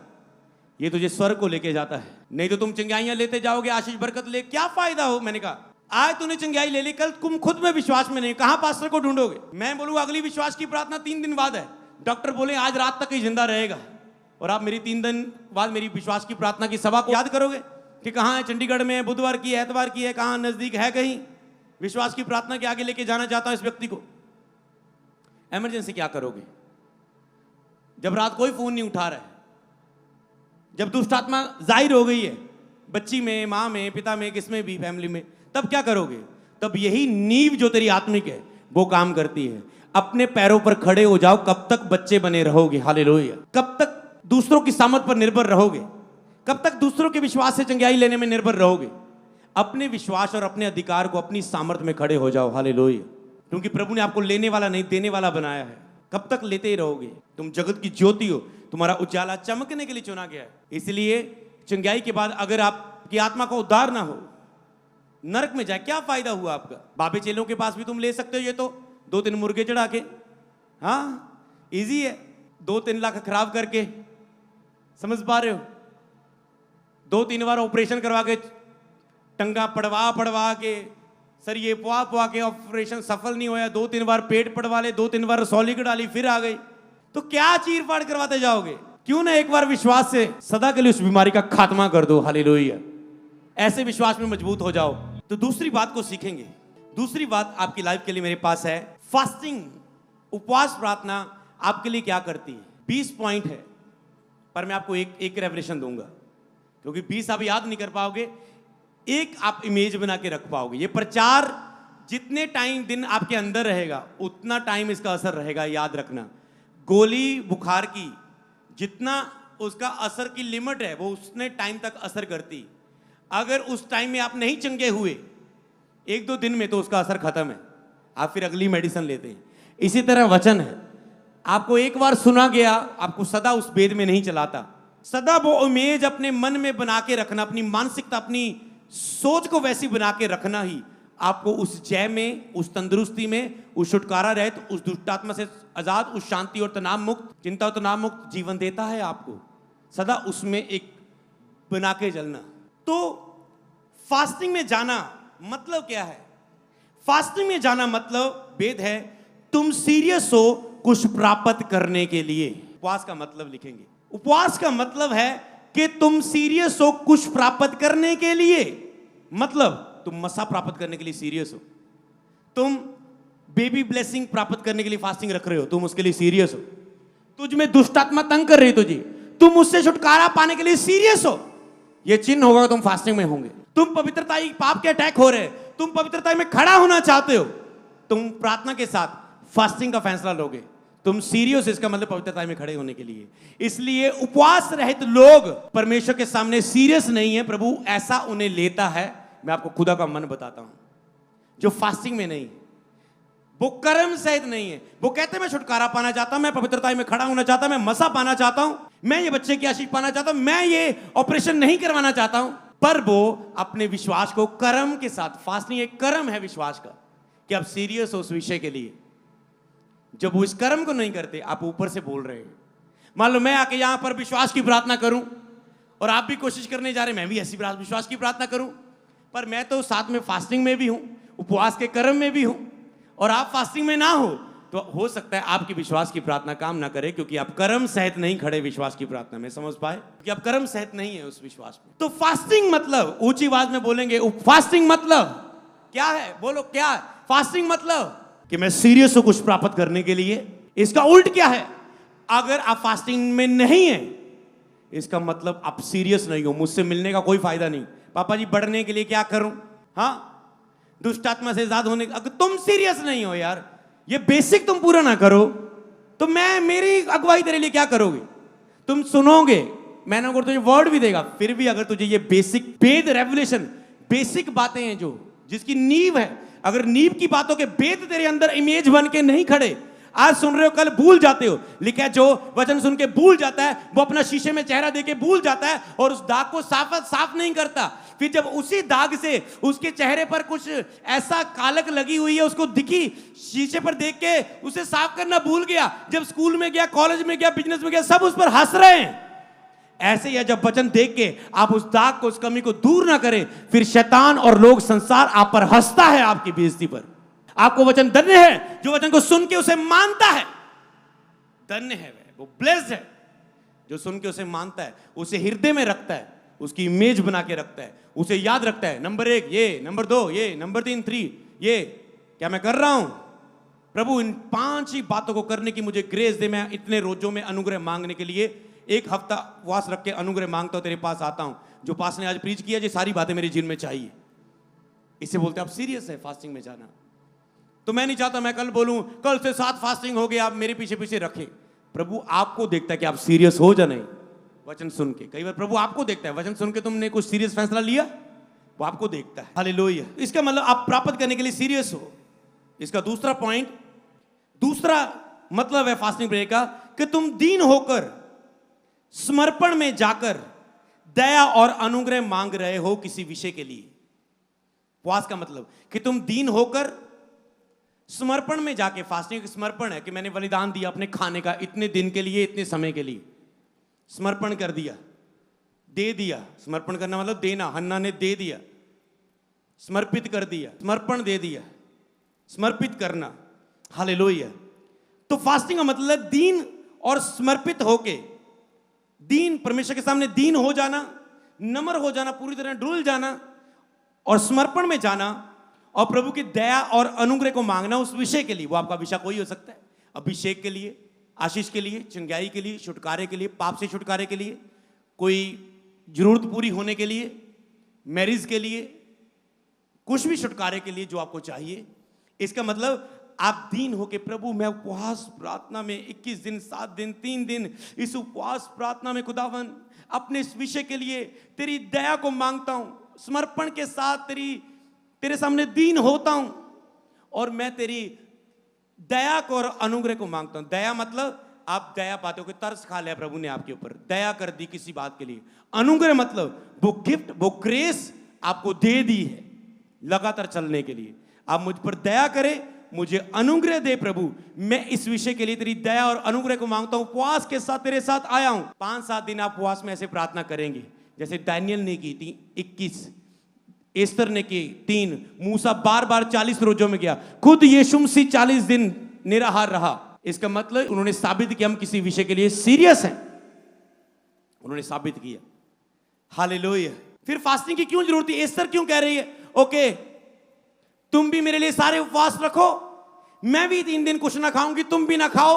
ये तुझे स्वर्ग को लेके जाता है। नहीं तो तुम चंगाइयां लेते जाओगे, आशीष बरकत ले, क्या फायदा हो? मैंने कहा आज तूने चंगाई ले ली, कल तुम खुद में विश्वास में नहीं, कहां पास्टर को ढूंढोगे? मैं बोलूंगा अगली विश्वास की प्रार्थना 3 दिन बाद है, डॉक्टर बोले आज रात तक ही जिंदा रहेगा, और आप मेरी 3 दिन बाद मेरी विश्वास की प्रार्थना की सभा को याद करोगे कि कहां है? चंडीगढ़ में, बुधवार की है, एतवार की है, कहां नजदीक है? कहीं विश्वास की प्रार्थना के आगे लेके जाना चाहता हूं इस व्यक्ति को। इमरजेंसी क्या करोगे? जब रात कोई फोन नहीं उठा रहा है, जब दुष्ट आत्मा जाहिर हो गई है बच्ची में, माँ में, पिता में, किसमें भी, फैमिली में, तब क्या करोगे? तब यही नींव जो तेरी आत्मिक है वो काम करती है। अपने पैरों पर खड़े हो जाओ। कब तक बच्चे बने रहोगे? हालेलुया। कब तक दूसरों की सामर्थ पर निर्भर रहोगे? कब तक दूसरों के विश्वास से चंगाई लेने में निर्भर रहोगे? अपने विश्वास और अपने अधिकार को, अपनी सामर्थ में खड़े हो जाओ। हालेलुया। क्योंकि प्रभु ने आपको लेने वाला नहीं, देने वाला बनाया है। कब तक लेते ही रहोगे? तुम जगत की ज्योति हो, तुम्हारा उजाला चमकने के लिए चुना गया है। इसलिए चंगाई के बाद अगर आपकी आत्मा का उद्धार ना हो, नरक में जाए, क्या फायदा हुआ आपका? बाबे चेलों के पास भी तुम ले सकते हो ये तो, 2-3 मुर्गे चढ़ा के, हाँ इजी है, 2-3 लाख खराब करके, समझ पा रहे हो? 2-3 बार ऑपरेशन करवा के, टंगा पड़वा के, सरिये पुआ के, ऑपरेशन सफल नहीं होया, 2-3 बार पेट पड़वा ले, 2-3 बार रसौली डाली, फिर आ गई, तो क्या चीर फाड़ करवाते जाओगे? क्यों ना एक बार विश्वास से सदा के लिए उस बीमारी का खात्मा कर दो। हालेलुया। ऐसे विश्वास में मजबूत हो जाओ। तो दूसरी बात को सीखेंगे। दूसरी बात आपकी लाइफ के लिए मेरे पास है, फास्टिंग, उपवास प्रार्थना आपके लिए क्या करती है। 20 पॉइंट है, पर मैं आपको एक रेवलेशन दूंगा, क्योंकि 20 आप याद नहीं कर पाओगे, एक आप इमेज बना के रख पाओगे। ये प्रचार जितने टाइम दिन आपके अंदर रहेगा उतना टाइम इसका असर रहेगा, याद रखना। गोली बुखार की जितना उसका असर की लिमिट है वो उतने टाइम तक असर करती, अगर उस टाइम में आप नहीं चंगे हुए, 1-2 दिन में तो उसका असर खत्म है, आप फिर अगली मेडिसिन लेते हैं। इसी तरह वचन है, आपको एक बार सुना गया, आपको सदा उस भेद में नहीं चलाता। सदा वो इमेज अपने मन में बना के रखना, अपनी मानसिकता, अपनी सोच को वैसी बना के रखना ही आपको उस जय में, उस तंदुरुस्ती में, उस छुटकारा रहित, उस दुष्टात्मा से आजाद, उस शांति और तनाव मुक्त, चिंता और तनाव मुक्त जीवन देता है आपको। सदा उसमें एक बना के चलना। तो फास्टिंग में जाना मतलब क्या है? फास्टिंग में जाना मतलब भेद है, तुम सीरियस हो कुछ प्राप्त करने के लिए। उपवास का मतलब लिखेंगे, उपवास का मतलब है कि तुम सीरियस हो कुछ प्राप्त करने के लिए। मतलब तुम मसा प्राप्त करने के लिए सीरियस हो, तुम बेबी ब्लेसिंग प्राप्त करने के लिए फास्टिंग रख रहे हो, तुम उसके लिए सीरियस हो। तुझ में दुष्टात्मा तंग कर रही तुझे, तुम उससे छुटकारा पाने के लिए सीरियस हो। यह चिन्ह होगा, तुम फास्टिंग में होंगे। तुम पवित्रता, पाप के अटैक हो रहे हैं, तुम पवित्रता में खड़ा होना चाहते हो, तुम प्रार्थना के साथ फास्टिंग का फैसला लोगे, तुम सीरियस, इसका मतलब पवित्रता में खड़े होने के लिए। इसलिए उपवास रहित लोग परमेश्वर के सामने सीरियस नहीं है, प्रभु ऐसा उन्हें लेता है। मैं आपको खुदा का मन बताता हूं, जो फास्टिंग में नहीं है, वो कर्म सहित नहीं है, वो कहते हैं मैं छुटकारा पाना चाहता हूं, मैं पवित्रता में खड़ा होना चाहता हूं, मैं मसा पाना चाहता हूं, मैं ये बच्चे की आशीष पाना चाहता हूं, मैं ये ऑपरेशन नहीं करवाना चाहता हूं, पर वो अपने विश्वास को कर्म के साथ, फास्टिंग एक कर्म है विश्वास का, कि आप सीरियस हो उस विषय के लिए। जब वो इस कर्म को नहीं करते, आप ऊपर से बोल रहे हैं। मान लो मैं आके यहां पर विश्वास की प्रार्थना करूं और आप भी कोशिश करने जा रहे, मैं भी ऐसी विश्वास की प्रार्थना करूं, पर मैं तो साथ में फास्टिंग में भी हूं, उपवास के कर्म में भी हूं, और आप फास्टिंग में ना हो, तो हो सकता है आपकी विश्वास की प्रार्थना काम ना करे, क्योंकि आप कर्म सहित नहीं खड़े विश्वास की प्रार्थना में। समझ पाए कि आप कर्म सहित नहीं है उस विश्वास में। तो फास्टिंग मतलब, ऊंची आवाज में बोलेंगे, फास्टिंग मतलब क्या है? बोलो क्या है फास्टिंग मतलब? कि मैं सीरियस हूं कुछ प्राप्त करने के लिए। इसका उल्ट क्या है? अगर आप फास्टिंग में नहीं है, इसका मतलब आप सीरियस नहीं हो, मुझसे मिलने का कोई फायदा नहीं। पापा जी बढ़ने के लिए क्या करूं? हाँ, दुष्टात्मा से आजाद होने, अगर तुम सीरियस नहीं हो यार, ये बेसिक तुम पूरा ना करो, तो मैं, मेरी अगुवाई तेरे लिए क्या करोगे? तुम सुनोगे, मैंने अगर तुझे वर्ड भी देगा, फिर भी अगर तुझे ये बेसिक भेद, रेवलेशन, बेसिक बातें हैं जो जिसकी नींव है, अगर नींव की बातों के भेद तेरे अंदर इमेज बन के नहीं खड़े, आज सुन रहे हो कल भूल जाते हो। लिखा है जो वचन सुन के भूल जाता है वो अपना शीशे में चेहरा देके भूल जाता है और उस दाग को साफ नहीं करता। फिर जब उसी दाग से उसके चेहरे पर कुछ ऐसा कालक लगी हुई है, उसको दिखी, शीशे पर देख के उसे साफ करना भूल गया, जब स्कूल में गया, कॉलेज में गया, बिजनेस में गया, सब उस पर हंस रहे हैं। ऐसे ही जब वचन देख के आप उस दाग को, उस कमी को दूर ना करें, फिर शैतान और लोग, संसार आप पर हंसता है, आपकी बेइज्जती पर। आपको वचन धन्य है जो वचन को सुन के उसे मानता है, धन्य है वो ब्लेस्ड है जो सुन के उसे मानता है, उसे हृदय में रखता है, उसकी इमेज बना के रखता है, उसे याद रखता है, नंबर 1 ये, नंबर 2 ये, नंबर 3 3 ये, क्या मैं कर रहा हूं? प्रभु इन 5 ही बातों को करने की मुझे ग्रेस दे। मैं इतने रोजों में अनुग्रह मांगने के लिए 1 हफ्ता उपवास रख के अनुग्रह मांगता हूं, तेरे पास आता हूं। जो पास ने आज प्रीच किया, ये सारी बातें मेरे जीवन में चाहिए। इसे बोलते आप सीरियस है फास्टिंग में जाना। तो मैं नहीं चाहता मैं कल बोलूं कल से 7 फास्टिंग हो गया, आप मेरे पीछे पीछे रखें। प्रभु आपको देखता है कि आप सीरियस हो या नहीं वचन सुन के। कई बार प्रभु आपको देखता है, वचन सुन के तुमने कुछ सीरियस फैसला लिया, वो आपको देखता है। हालेलुया। इसका मतलब आप प्राप्त करने के लिए सीरियस हो। इसका दूसरा पॉइंट, दूसरा मतलब है फास्टिंग प्रेयर का कि तुम दीन होकर समर्पण में जाकर दया और अनुग्रह मांग रहे हो किसी विषय के लिए। उपवास का मतलब कि तुम दीन होकर समर्पण में जाके, फास्टिंग समर्पण है कि मैंने बलिदान दिया अपने खाने का, इतने दिन के लिए, इतने समय के लिए समर्पण कर दिया, दे दिया। समर्पण करना मतलब देना। हन्ना ने दे दिया, समर्पित कर दिया, समर्पण दे दिया, समर्पित करना। हालेलुया। तो फास्टिंग का मतलब दीन और समर्पित होके, दीन, परमेश्वर के सामने दीन हो जाना, नम्र हो जाना, पूरी तरह डुल जाना और समर्पण में जाना और प्रभु की दया और अनुग्रह को मांगना उस विषय के लिए। वो आपका विषय कोई हो सकता है, अभिषेक के लिए, आशीष के लिए, चंगाई के लिए, छुटकारे के लिए, पाप से छुटकारे के लिए, कोई जरूरत पूरी होने के लिए, मैरिज के लिए, कुछ भी छुटकारे के लिए जो आपको चाहिए। इसका मतलब आप दीन होके, प्रभु मैं उपवास प्रार्थना में 21 दिन, 7 दिन, 3 दिन, इस उपवास प्रार्थना में खुदावन अपने इस विषय के लिए तेरी दया को मांगता हूं, समर्पण के साथ तेरे सामने दीन होता हूं और मैं तेरी दया को और अनुग्रह को मांगता हूं। दया मतलब आप दया पाते हो कि तरस खा लिया प्रभु ने आपके ऊपर, दया कर दी किसी बात के लिए। अनुग्रह मतलब वो गिफ्ट, वो ग्रेस आपको दे दी है लगातार चलने के लिए। आप मुझ पर दया करें, मुझे अनुग्रह दे प्रभु। मैं इस विषय के लिए तेरी दया और अनुग्रह को मांगता हूं। उपवास के साथ तेरे साथ आया हूं। 5-7 दिन आप उपवास में ऐसे प्रार्थना करेंगे जैसे दानियल ने की थी 21, एस्तर ने की 3, मूसा बार बार 40 रोजों में गया, खुद यीशु मसीह 40 दिन निराहार रहा। इसका मतलब उन्होंने साबित किया हम किसी विषय के लिए सीरियस हैं, उन्होंने साबित किया। हालेलुया। फिर फास्टिंग की क्यों जरूरत है? एस्तर क्यों कह रही है ओके तुम भी मेरे लिए सारे उपवास रखो, मैं भी 3 दिन कुछ ना खाऊंगी, तुम भी ना खाओ,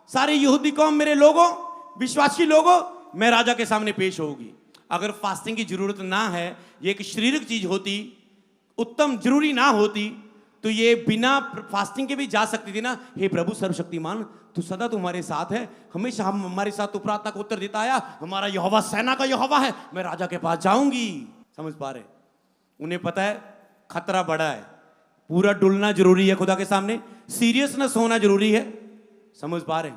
सारे यहूदी कौम मेरे लोगों, विश्वासी लोगों, मैं राजा के सामने पेश होगी। अगर फास्टिंग की जरूरत ना है, ये एक शारीरिक चीज होती, उत्तम जरूरी ना होती, तो ये बिना फास्टिंग के भी जा सकती थी ना। हे प्रभु सर्वशक्तिमान, तू सदा तुम्हारे साथ है, हमेशा हम हमारे साथ तू प्रार्थना को उत्तर देता आया, हमारा यहोवा सेना का यहोवा है, मैं राजा के पास जाऊंगी। समझ पा रहे? उन्हें पता है खतरा बड़ा है, पूरा डुलना जरूरी है खुदा के सामने, सीरियसनेस होना जरूरी है। समझ पा रहे?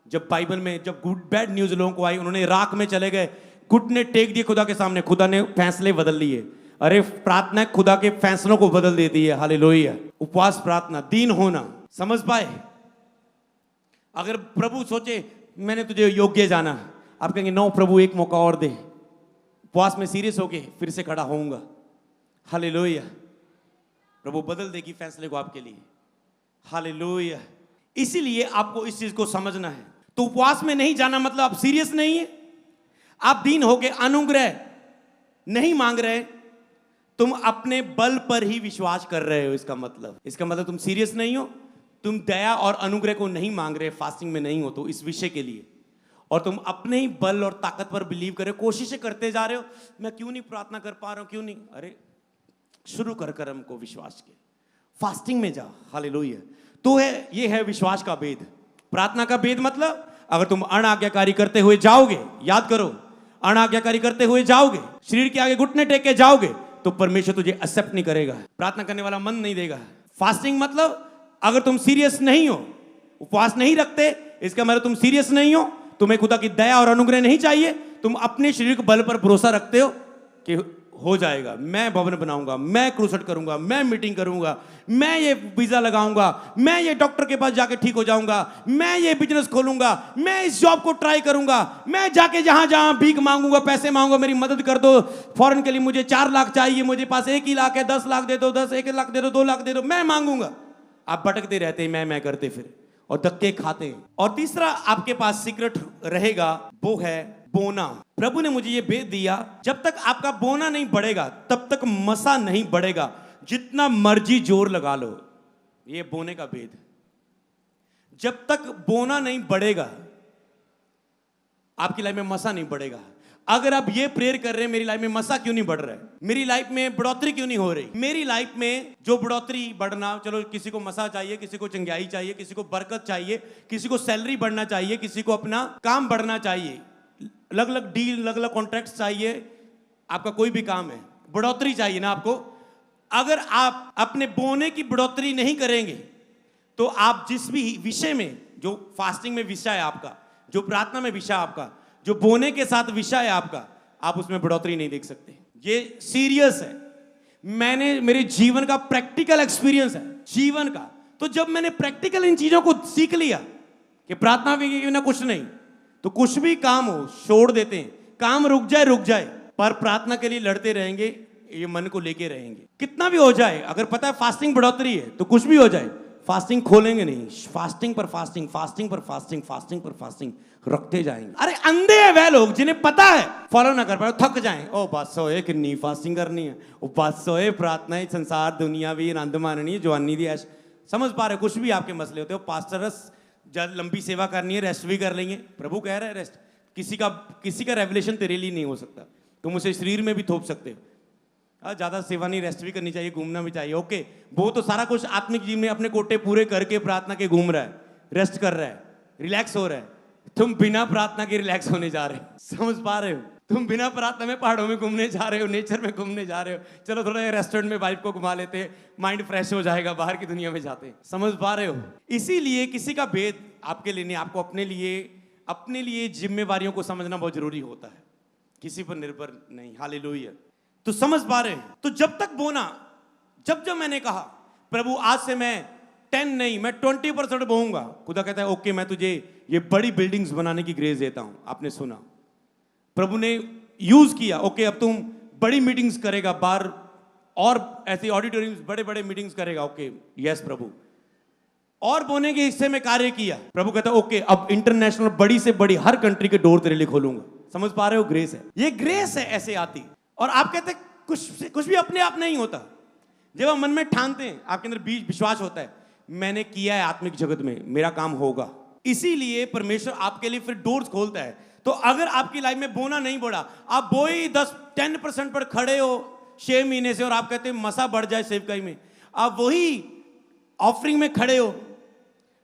जब बाइबल में जब गुड बैड न्यूज लोगों को आई, उन्होंने राख में चले गए, घुटने टेक दिए खुदा के सामने, खुदा ने फैसले बदल लिए। अरे प्रार्थना खुदा के फैसलों को बदल देती है। हालेलुया। उपवास प्रार्थना, दीन होना। समझ पाए? अगर प्रभु सोचे मैंने तुझे योग्य जाना, आप कहेंगे नो प्रभु एक मौका और दे, उपवास में सीरियस होके फिर से खड़ा होऊंगा। हालेलुया। प्रभु बदल देगी फैसले को आपके लिए। हालेलुया। इसीलिए आपको इस चीज को समझना है। तो उपवास में नहीं जाना मतलब आप सीरियस नहीं है, आप दीन होके अनुग्रह नहीं मांग रहे, तुम अपने बल पर ही विश्वास कर रहे हो। इसका मतलब तुम सीरियस नहीं हो, तुम दया और अनुग्रह को नहीं मांग रहे, फास्टिंग में नहीं हो तो इस विषय के लिए, और तुम अपने ही बल और ताकत पर बिलीव कर रहे हो, कोशिशें करते जा रहे हो, मैं क्यों नहीं प्रार्थना कर पा रहा हूं, क्यों नहीं। अरे शुरू कर हमको विश्वास के, फास्टिंग में जा। हालेलुया। तो ये है विश्वास का भेद। प्रार्थना का भेद मतलब अगर तुम अनाज्ञाकारी करते हुए जाओगे, याद करो, अनाज्ञाकारी करते हुए जाओगे, शरीर के आगे घुटने टेक के जाओगे, तो परमेश्वर तुझे एक्सेप्ट नहीं करेगा, प्रार्थना करने वाला मन नहीं देगा। फास्टिंग मतलब अगर तुम सीरियस नहीं हो, उपवास नहीं रखते, इसका मतलब तुम सीरियस नहीं हो, तुम्हें खुदा की दया और अनुग्रह नहीं चाहिए, तुम अपने शरीर के बल पर भरोसा रखते हो कि हो जाएगा, मैं भवन बनाऊंगा, मैं क्रूसेड करूंगा, मैं मीटिंग करूंगा, मैं ये वीजा लगाऊंगा, मैं ये डॉक्टर के पास जाके ठीक हो जाऊंगा, मैं ये बिजनेस खोलूंगा, मैं इस जॉब को ट्राई करूंगा, मैं जाके जहां जहां भीख मांगूंगा, पैसे मांगूंगा, मेरी मदद कर दो, फॉरेन के लिए मुझे 4 लाख चाहिए, मुझे पास 1 ही लाख है, 10 लाख दे दो, 1 लाख दे दो, 2 लाख दे दो, मैं मांगूंगा। आप भटकते रहते हैं, मैं करते फिर और धक्के खाते हैं। और तीसरा आपके पास सीक्रेट रहेगा, वो है बोना। प्रभु ने मुझे ये भेद दिया, जब तक आपका बोना नहीं बढ़ेगा तब तक मसा नहीं बढ़ेगा, जितना मर्जी जोर लगा लो। ये बोने का भेद। जब तक बोना नहीं बढ़ेगा आपकी लाइफ में मसा नहीं बढ़ेगा। अगर आप ये प्रेयर कर रहे हैं मेरी लाइफ में मसा क्यों नहीं बढ़ रहा है, मेरी लाइफ में बढ़ोतरी क्यों नहीं हो रही, मेरी लाइफ में जो बढ़ोतरी बढ़ना, चलो किसी को मसा चाहिए, किसी को चंगाई चाहिए, किसी को बरकत चाहिए, किसी को सैलरी बढ़ना चाहिए, किसी को अपना काम बढ़ना चाहिए, अलग अलग डील, अलग अलग कॉन्ट्रैक्ट चाहिए, आपका कोई भी काम है, बढ़ोतरी चाहिए ना आपको। अगर आप अपने बोने की बढ़ोतरी नहीं करेंगे तो आप जिस भी विषय में, जो फास्टिंग में विषय है आपका, जो प्रार्थना में विषय आपका, जो बोने के साथ विषय है आपका, आप उसमें बढ़ोतरी नहीं देख सकते। ये सीरियस है। मैंने मेरे जीवन का प्रैक्टिकल एक्सपीरियंस है जीवन का। तो जब मैंने प्रैक्टिकल इन चीजों को सीख लिया कि प्रार्थना भी ना कुछ नहीं, तो कुछ भी काम हो छोड़ देते हैं, काम रुक जाए, पर प्रार्थना के लिए लड़ते रहेंगे, ये मन को लेके रहेंगे। कितना भी हो जाए, अगर पता है फास्टिंग बढ़ोतरी है तो कुछ भी हो जाए, फास्टिंग खोलेंगे नहीं, फास्टिंग पर फास्टिंग, फास्टिंग पर फास्टिंग, फास्टिंग पर फास्टिंग रखते जाएंगे। अरे अंधे हैं वह लोग जिन्हें पता है फॉलो ना कर पाए, थक जाएं, ओ बस होए किन्नी फास्टिंग करनी है, ओ बस होए प्रार्थना है, संसार दुनिया भी आनंद माननी, जवानी दी ऐश। समझ पा रहे? कुछ भी आपके मसले होते हो, पास्टर जब लंबी सेवा करनी है रेस्ट भी कर लेंगे, प्रभु कह रहे हैं रेस्ट। किसी का रेवलेशन तेरे लिए नहीं हो सकता, तुम उसे शरीर में भी थोप सकते हो। ज्यादा सेवा नहीं, रेस्ट भी करनी चाहिए, घूमना भी चाहिए, ओके। वो तो सारा कुछ आत्मिक जीवन में अपने कोटे पूरे करके प्रार्थना के घूम रहा है, रेस्ट कर रहा है, रिलैक्स हो रहा है। तुम बिना प्रार्थना के रिलैक्स होने जा रहे हो। समझ पा रहे हो? तुम बिना प्रार्थना में पहाड़ों में घूमने जा रहे हो, नेचर में घूमने जा रहे हो, चलो थोड़ा रेस्टोरेंट में वाइफ को घुमा लेते हैं, माइंड फ्रेश हो जाएगा, बाहर की दुनिया में जाते हैं। समझ पा रहे हो? इसीलिए किसी का भेद आपके लिए नहीं, आपको अपने लिए जिम्मेवारियों को समझना बहुत जरूरी होता है, किसी पर निर्भर नहीं। हालेलुया। तो समझ पा रहे हैं? तो जब तक बोना, जब मैंने कहा प्रभु आज से मैं 10 नहीं, मैं 20% बोऊंगा, खुदा कहता है ओके, मैं तुझे ये बड़ी बिल्डिंग्स बनाने की ग्रेस देता हूं। आपने सुना, प्रभु ने यूज किया, ओके अब तुम बड़ी मीटिंग्स करेगा, बार और ऐसे ऑडिटोरियम्स बड़े बड़े मीटिंग्स करेगा, ओके यस प्रभु। और बोने के हिस्से में कार्य किया, प्रभु कहता है ओके अब इंटरनेशनल बड़ी से बड़ी हर कंट्री के डोर तेरे लिए खोलूंगा। समझ पा रहे हो? ग्रेस है, ये ग्रेस है, ऐसे आती। और आप कहते हैं कुछ भी अपने आप नहीं होता। जब आप मन में ठानते हैं, आपके अंदर बीज विश्वास होता है, मैंने किया है आत्मिक जगत में, मेरा काम होगा, इसीलिए परमेश्वर आपके लिए फिर डोर्स खोलता है। तो अगर आपकी लाइफ में बोना नहीं बढ़ा, आप बोई 10% पर खड़े हो 6 महीने से और आप कहते हैं मसा बढ़ जाए सेवकाई में, आप वही ऑफरिंग में खड़े हो,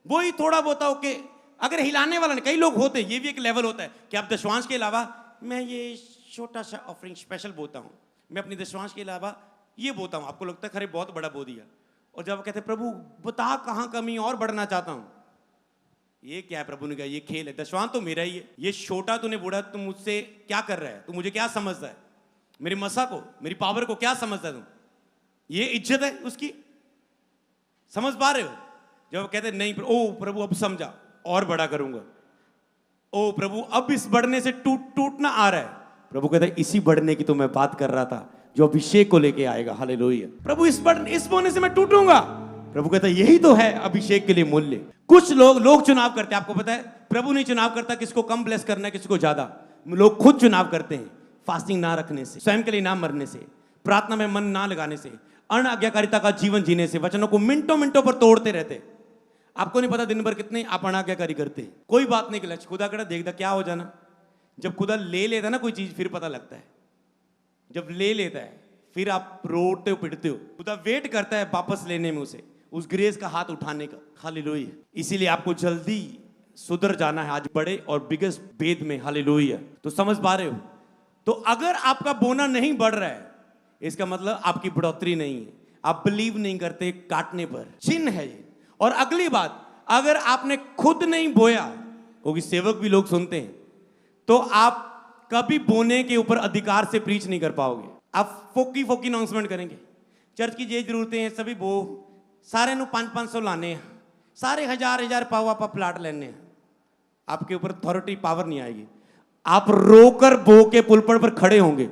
वही थोड़ा बहुत ओके, अगर हिलाने वाला नहीं, कई लोग होते हैं, ये भी एक लेवल होता है कि आप दशवांश के अलावा मैं ये छोटा सा ऑफरिंग स्पेशल बोता हूं, मैं अपनी दशवांश के अलावा ये बोता हूं, आपको लगता है खरे बहुत बड़ा बो दिया, और जब कहते हैं प्रभु बता कहां कमी और बढ़ना चाहता हूं, ये क्या है? प्रभु ने कहा ये खेल है, दशवांश तो मेरा ही है, ये छोटा तूने बूढ़ा, तुम मुझसे क्या कर रहा है, तू मुझे क्या समझता है, मेरी मसा को, मेरी पावर को क्या समझता है तुम, ये इज्जत है उसकी। समझ पा रहे हो? जब कहते नहीं ओ प्रभु अब समझा और बड़ा करूंगा, ओ प्रभु अब इस बढ़ने से टूटना आ रहा है, प्रभु कहता है इसी बढ़ने की तो मैं बात कर रहा था जो अभिषेक को लेके आएगा। हालेलुया। प्रभु इस बोने से मैं टूटूंगा, प्रभु कहता है यही तो है अभिषेक के लिए मूल्य। कुछ लोग चुनाव करते हैं, आपको पता है प्रभु नहीं चुनाव करता किसको कम ब्लेस करना है किसको ज्यादा, लोग खुद चुनाव करते हैं, फास्टिंग ना रखने से, स्वयं के लिए ना मरने से, प्रार्थना में मन ना लगाने से, अन आज्ञाकारिता का जीवन जीने से, वचनों को मिनटों पर तोड़ते रहते। आपको नहीं पता दिन भर कितने आप अनाज्ञाकारी करते हैं, कोई बात नहीं कि खुदा कड़ा देखता क्या हो जाना, जब खुदा ले लेता ना कोई चीज फिर पता लगता है, जब ले लेता है फिर आप रोते हो पिटते हो, खुदा वेट करता है वापस लेने में उसे, उस ग्रेस का हाथ उठाने का। हालेलुया। इसीलिए आपको जल्दी सुधर जाना है आज बड़े और बिगेस्ट भेद में। हालेलुया। तो समझ पा रहे हो? तो अगर आपका बोना नहीं बढ़ रहा है, इसका मतलब आपकी बढ़ोतरी नहीं है, आप बिलीव नहीं करते काटने पर, चिन्ह है ये। और अगली बात, अगर आपने खुद नहीं बोया, क्योंकि सेवक भी लोग सुनते हैं, तो आप कभी बोने के ऊपर अधिकार से प्रीच नहीं कर पाओगे। आप फोकी अनाउंसमेंट करेंगे, चर्च की ये जरूरतें हैं, सभी बो सारे नु 500 लाने हैं, सारे हजार पाओ आप प्लाट लेने हैं, आपके ऊपर अथॉरिटी पावर नहीं आएगी। आप रोकर बो के पुलपड़ पर खड़े होंगे,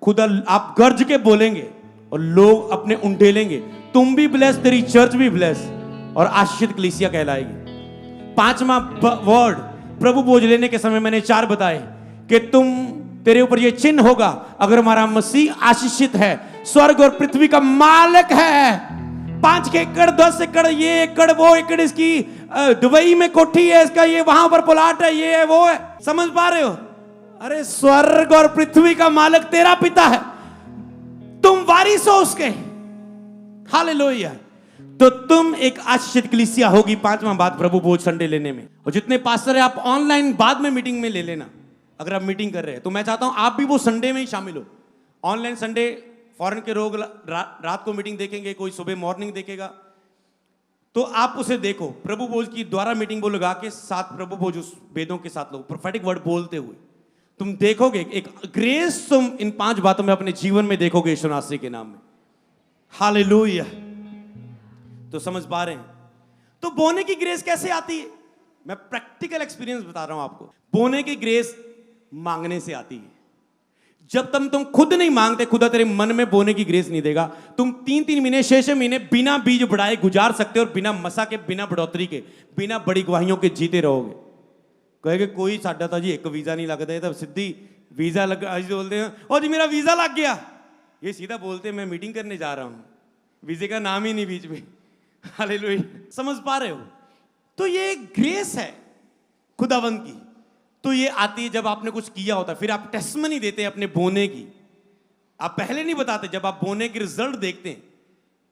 खुदा आप गर्ज के बोलेंगे और लोग अपने उंडेलेंगे, तुम भी ब्लेस, तेरी चर्च भी ब्लेस और आशीषित कलीसिया कहलाएगी। 5वां वर्ड प्रभु बोझ लेने के समय मैंने 4 बताए कि तेरे ऊपर ये चिन्ह होगा, अगर हमारा मसीह आशीषित है, स्वर्ग और पृथ्वी का मालिक है, 5 एकड़ 10 एकड़ ये एकड़ वो एकड़, इसकी दुबई में कोठी है, इसका ये वहां पर प्लॉट है, ये है वो है। समझ पा रहे हो? अरे स्वर्ग और पृथ्वी का मालिक तेरा पिता है, तुम वारिस हो उसके। हालेलुया। तो तुम एक आशीषित कलीसिया होगी। 5वां बात प्रभु बोझ संडे लेने में। और जितने पास्टर है आप ऑनलाइन बाद में मीटिंग में ले लेना, अगर आप मीटिंग कर रहे हैं तो मैं चाहता हूं आप भी वो संडे में ही शामिल हो। ऑनलाइन संडे फॉरेन के लोग रात को मीटिंग देखेंगे, कोई सुबह मॉर्निंग देखेगा, तो आप उसे देखो। प्रभु बोझ की द्वारा मीटिंग वो लगा के साथ प्रभु बोझ उस वेदों के साथ लोग प्रोफेटिक वर्ड बोलते हुए तुम देखोगे एक ग्रेस, तुम इन 5 बातों में अपने जीवन में देखोगे यीशु मसीह के नाम में। हालेलुया। तो समझ पा रहे हैं? तो बोने की ग्रेस कैसे आती है? मैं प्रैक्टिकल एक्सपीरियंस बता रहा हूं आपको। बोने की ग्रेस मांगने से आती है। जब तुम खुद नहीं मांगते, खुदा तेरे मन में बोने की ग्रेस नहीं देगा। तुम 3-3 महीने 6-6 महीने बिना बीज बढ़ाए गुजार सकते हो और बिना मसा के, बिना बढ़ोतरी के, बिना बड़ी गवाहियों के जीते रहोगे। कहेगा कोई साडा था जी एक वीजा नहीं लगता है, तब सीधी वीजा लग बोलते हैं, ओ जी मेरा वीजा लग गया, ये सीधा बोलते मैं मीटिंग करने जा रहा हूं, वीजे का नाम ही नहीं बीच में। हालेलुया। समझ पा रहे हो? तो ये ग्रेस है खुदावंद की। तो ये आती है जब आपने कुछ किया होता है, फिर आप टेस्टमनी देते हैं अपने बोने की। आप पहले नहीं बताते, जब आप बोने के रिजल्ट देखते हैं,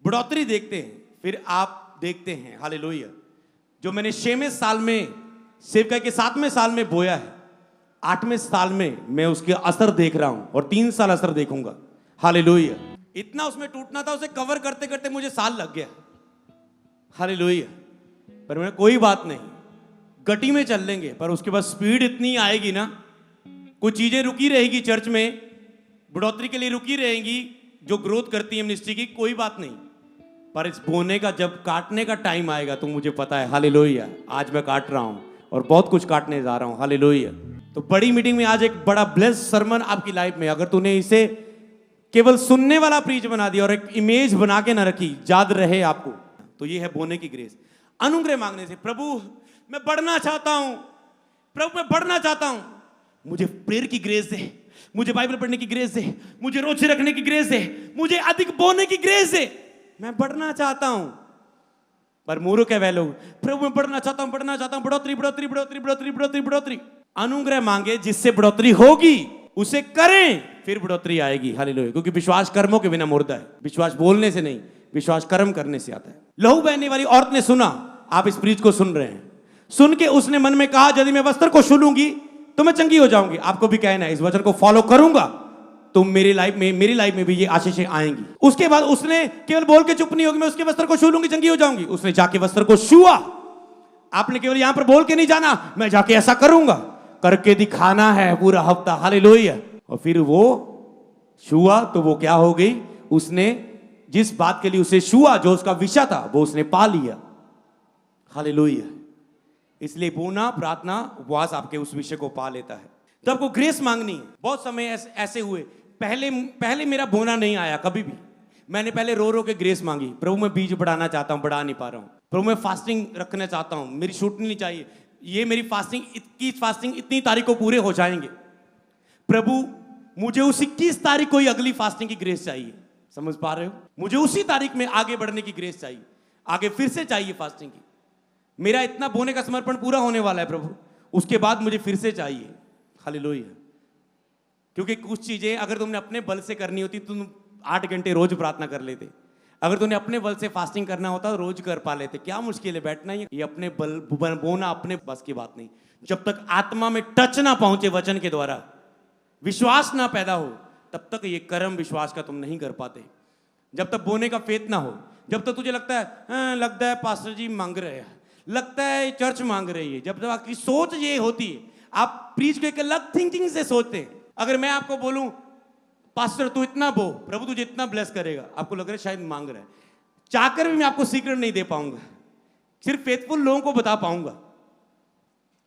बढ़ोतरी देखते हैं, फिर आप देखते हैं। हालेलुया। जो मैंने 6वें साल में सेवकाई के 7वें साल में बोया है, 8वें साल में मैं उसके असर देख रहा हूं और 3 साल असर देखूंगा। हालेलुया। इतना उसमें टूटना था, उसे कवर करते करते मुझे साल लग गया। हालेलुया। पर मैं कोई बात नहीं, गति में चल लेंगे, पर उसके बाद स्पीड इतनी आएगी ना, कुछ चीजें रुकी रहेगी चर्च में, बढ़ोतरी के लिए रुकी रहेंगी जो ग्रोथ करती है मिनिस्ट्री की, कोई बात नहीं। पर इस बोने का जब काटने का टाइम आएगा तो मुझे पता है, हालेलुया, आज मैं काट रहा हूं और बहुत कुछ काटने जा रहा हूं। हालेलुया। तो बड़ी मीटिंग में आज एक बड़ा ब्लेस्ड सरमन आपकी लाइफ में, अगर तूने इसे केवल सुनने वाला प्रीच बना दिया और एक इमेज बना के ना रखी, याद रहे आपको, तो ये है बोने की ग्रेस। अनुग्रह मांगने से, प्रभु मैं बढ़ना चाहता हूं, प्रभु मैं बढ़ना चाहता हूं, मुझे प्रेयर की ग्रेस दे, मुझे बाइबल पढ़ने की ग्रेस दे, मुझे रोजे रखने की ग्रेस दे, मुझे अधिक बोने की ग्रेस दे, मैं बढ़ना चाहता हूं। पर मूर्ख है वह लोग, प्रभु मैं बढ़ना चाहता हूं, बढ़ना चाहता हूं, बढ़ोतरी बढ़ोतरी बढ़ोतरी बढ़ोतरी बढ़ोतरी बढ़ोतरी। अनुग्रह मांगे जिससे बढ़ोतरी होगी, उसे करें, फिर बढ़ोतरी आएगी। हालेलुया। क्योंकि विश्वास कर्मों के बिना मुर्दा है, विश्वास बोलने से नहीं, विश्वास कर्म करने से आता है। लहू बहने वाली औरत ने सुना, आप इस प्रीच को सुन रहे हैं, सुन के उसने मन में कहा यदि मैं वस्त्र को छू लूंगी तो मैं चंगी हो जाऊंगी। आपको भी कहना है, इस वचन को फॉलो करूंगा तो मेरी लाइफ में भी ये आशीषें आएंगी। उसके बाद उसने केवल बोल के चुप नहीं होगी, मैं उसके वस्त्र को छू लूंगी चंगी हो जाऊंगी। उसने जाके वस्त्र को छुआ। आपने केवल यहां पर बोल के नहीं जाना, मैं जाके ऐसा करूंगा, करके दिखाना है पूरा हफ्ता। हालेलुया। और फिर वो छुआ तो वो क्या हो गई, उसने जिस बात के लिए उसे छुआ, जो उसका विषय था, वो उसने पा लिया। हालेलुया। इसलिए बोना, प्रार्थना, उपवास आपके उस विषय को पा लेता है। तो आपको ग्रेस मांगनी है। बहुत समय ऐसे हुए, पहले मेरा बोना नहीं आया कभी भी। मैंने पहले रो रो के ग्रेस मांगी, प्रभु मैं बीज बढ़ाना चाहता हूं, बढ़ा नहीं पा रहा हूं, प्रभु मैं फास्टिंग रखना चाहता हूं, मेरी छूटनी नहीं चाहिए, ये मेरी फास्टिंग इतनी तारीख को पूरे हो जाएंगे, प्रभु मुझे उस 21 तारीख को ही अगली फास्टिंग की ग्रेस चाहिए। समझ पा रहे हो? मुझे उसी तारीख में आगे बढ़ने की ग्रेस चाहिए, आगे फिर से चाहिए फास्टिंग की। मेरा इतना बोने का समर्पण पूरा होने वाला है प्रभु, उसके बाद मुझे फिर से चाहिए। हालेलुया। क्योंकि कुछ चीजें अगर तुमने अपने बल से करनी होती, तुम 8 घंटे रोज प्रार्थना कर लेते। अगर तुमने अपने बल से फास्टिंग करना होता, रोज कर पा लेते। क्या मुश्किल है बैठना ही? ये अपने बल बोना अपने बस की बात नहीं। जब तक आत्मा में टच ना पहुंचे वचन के द्वारा, विश्वास ना पैदा हो, तब तक ये कर्म विश्वास का तुम नहीं कर पाते। जब तक बोने का फेथ ना हो, जब तक तुझे लगता है पास्टर जी मांग रहे हैं, लगता है चर्च मांग रही है, जब तक आपकी सोच ये होती है, आप प्रीच को एक अलग थिंकिंग से सोचते हैं। अगर मैं आपको बोलूं पास्टर तू इतना बो, प्रभु तुझे इतना ब्लेस करेगा, आपको लग रहा है शायद मांग रहा है। चाहकर भी मैं आपको सीक्रेट नहीं दे पाऊंगा, सिर्फ फेथफुल लोगों को बता पाऊंगा,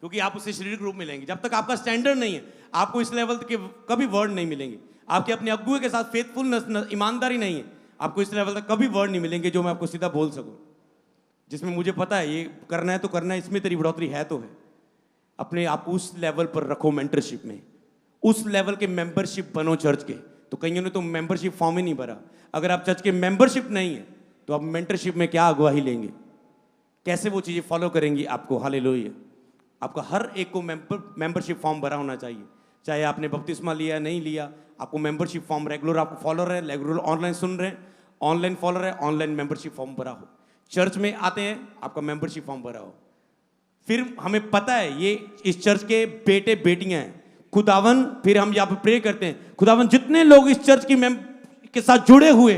क्योंकि आप उससे शारीरिक रूप में लेंगे। जब तक आपका स्टैंडर्ड नहीं है, आपको इस लेवल के कभी वर्ड नहीं मिलेंगे। आपके अपने अगुए के साथ फेथफुलनेस, ईमानदारी नहीं है, आपको इस लेवल तक कभी वर्ड नहीं मिलेंगे जो मैं आपको सीधा बोल सकूं, जिसमें मुझे पता है ये करना है तो करना है, इसमें तेरी बढ़ोतरी है तो है। अपने आप उस लेवल पर रखो, मेंटरशिप में उस लेवल के मेंबरशिप बनो चर्च के। तो कईयों ने तो मेंबरशिप फॉर्म ही नहीं भरा। अगर आप चर्च के मेंबरशिप नहीं है तो आप मेंटरशिप में क्या अगुवाही लेंगे, कैसे वो चीजें फॉलो करेंगी आपको? हालेलुया। आपका हर एक को मेंबरशिप फॉर्म भरा होना चाहिए, चाहे आपने बपतिस्मा लिया नहीं लिया, आपको मेंबरशिप फॉर्म रेगुलर आपको फॉलोअर है, रेगुलर ऑनलाइन सुन रहे हैं, ऑनलाइन फॉलोअर है, ऑनलाइन मेंबरशिप फॉर्म भरा हो, चर्च में आते हैं आपका मेंबरशिप फॉर्म भरा हो। फिर हमें पता है ये इस चर्च के बेटे बेटियां हैं, खुदावन, फिर हम यहाँ पे प्रे करते हैं, खुदावन जितने लोग इस चर्च की के साथ जुड़े हुए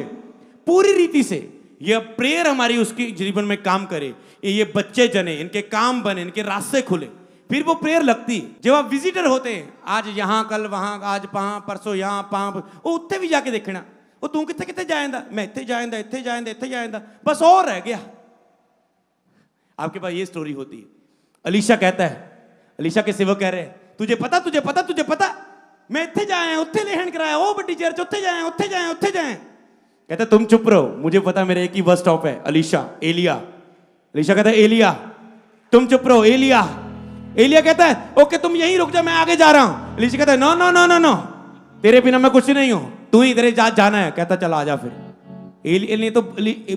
पूरी रीति से, यह प्रेयर हमारी उसके जीवन में काम करे, ये बच्चे जने, इनके काम बने, इनके रास्ते खुले। फिर वो प्रेयर लगती। जब आप विजिटर होते हैं, आज यहाँ कल वहां, आज वहां, परसों यहाँ वहां, वो उत्थे भी जाके देखना, वो तू कितने कितने जाएंदा, मैं इतने जाएंदा, इतने जाएंदा, इतने जाएंदा, बस और रह गया। आपके पास ये स्टोरी होती है। अलीशा कहता है, अलीशा के सेवक कह रहे हैं, तुझे पता तुझे पता तुझे पता, मैं इतने जाए उत्थे लेहन कराया, ओ बड़ी चर्च उत्थे जाए उत्थे जाए उत्थे जाए। कहता तुम चुप रहो, मुझे पता मेरा एक ही बस स्टॉप है, अलीशा एलिया। अलीशा कहता है एलिया तुम चुप रहो, एलिया। एलिया कहता है ओके तुम यहीं रुक जा, मैं आगे जा रहा हूं। अलीशा कहता है no no no no no, तेरे बिना मैं कुछ नहीं हूं, तू ही तेरे जाना है। कहता चल आ जा। फिर एलिया ने तो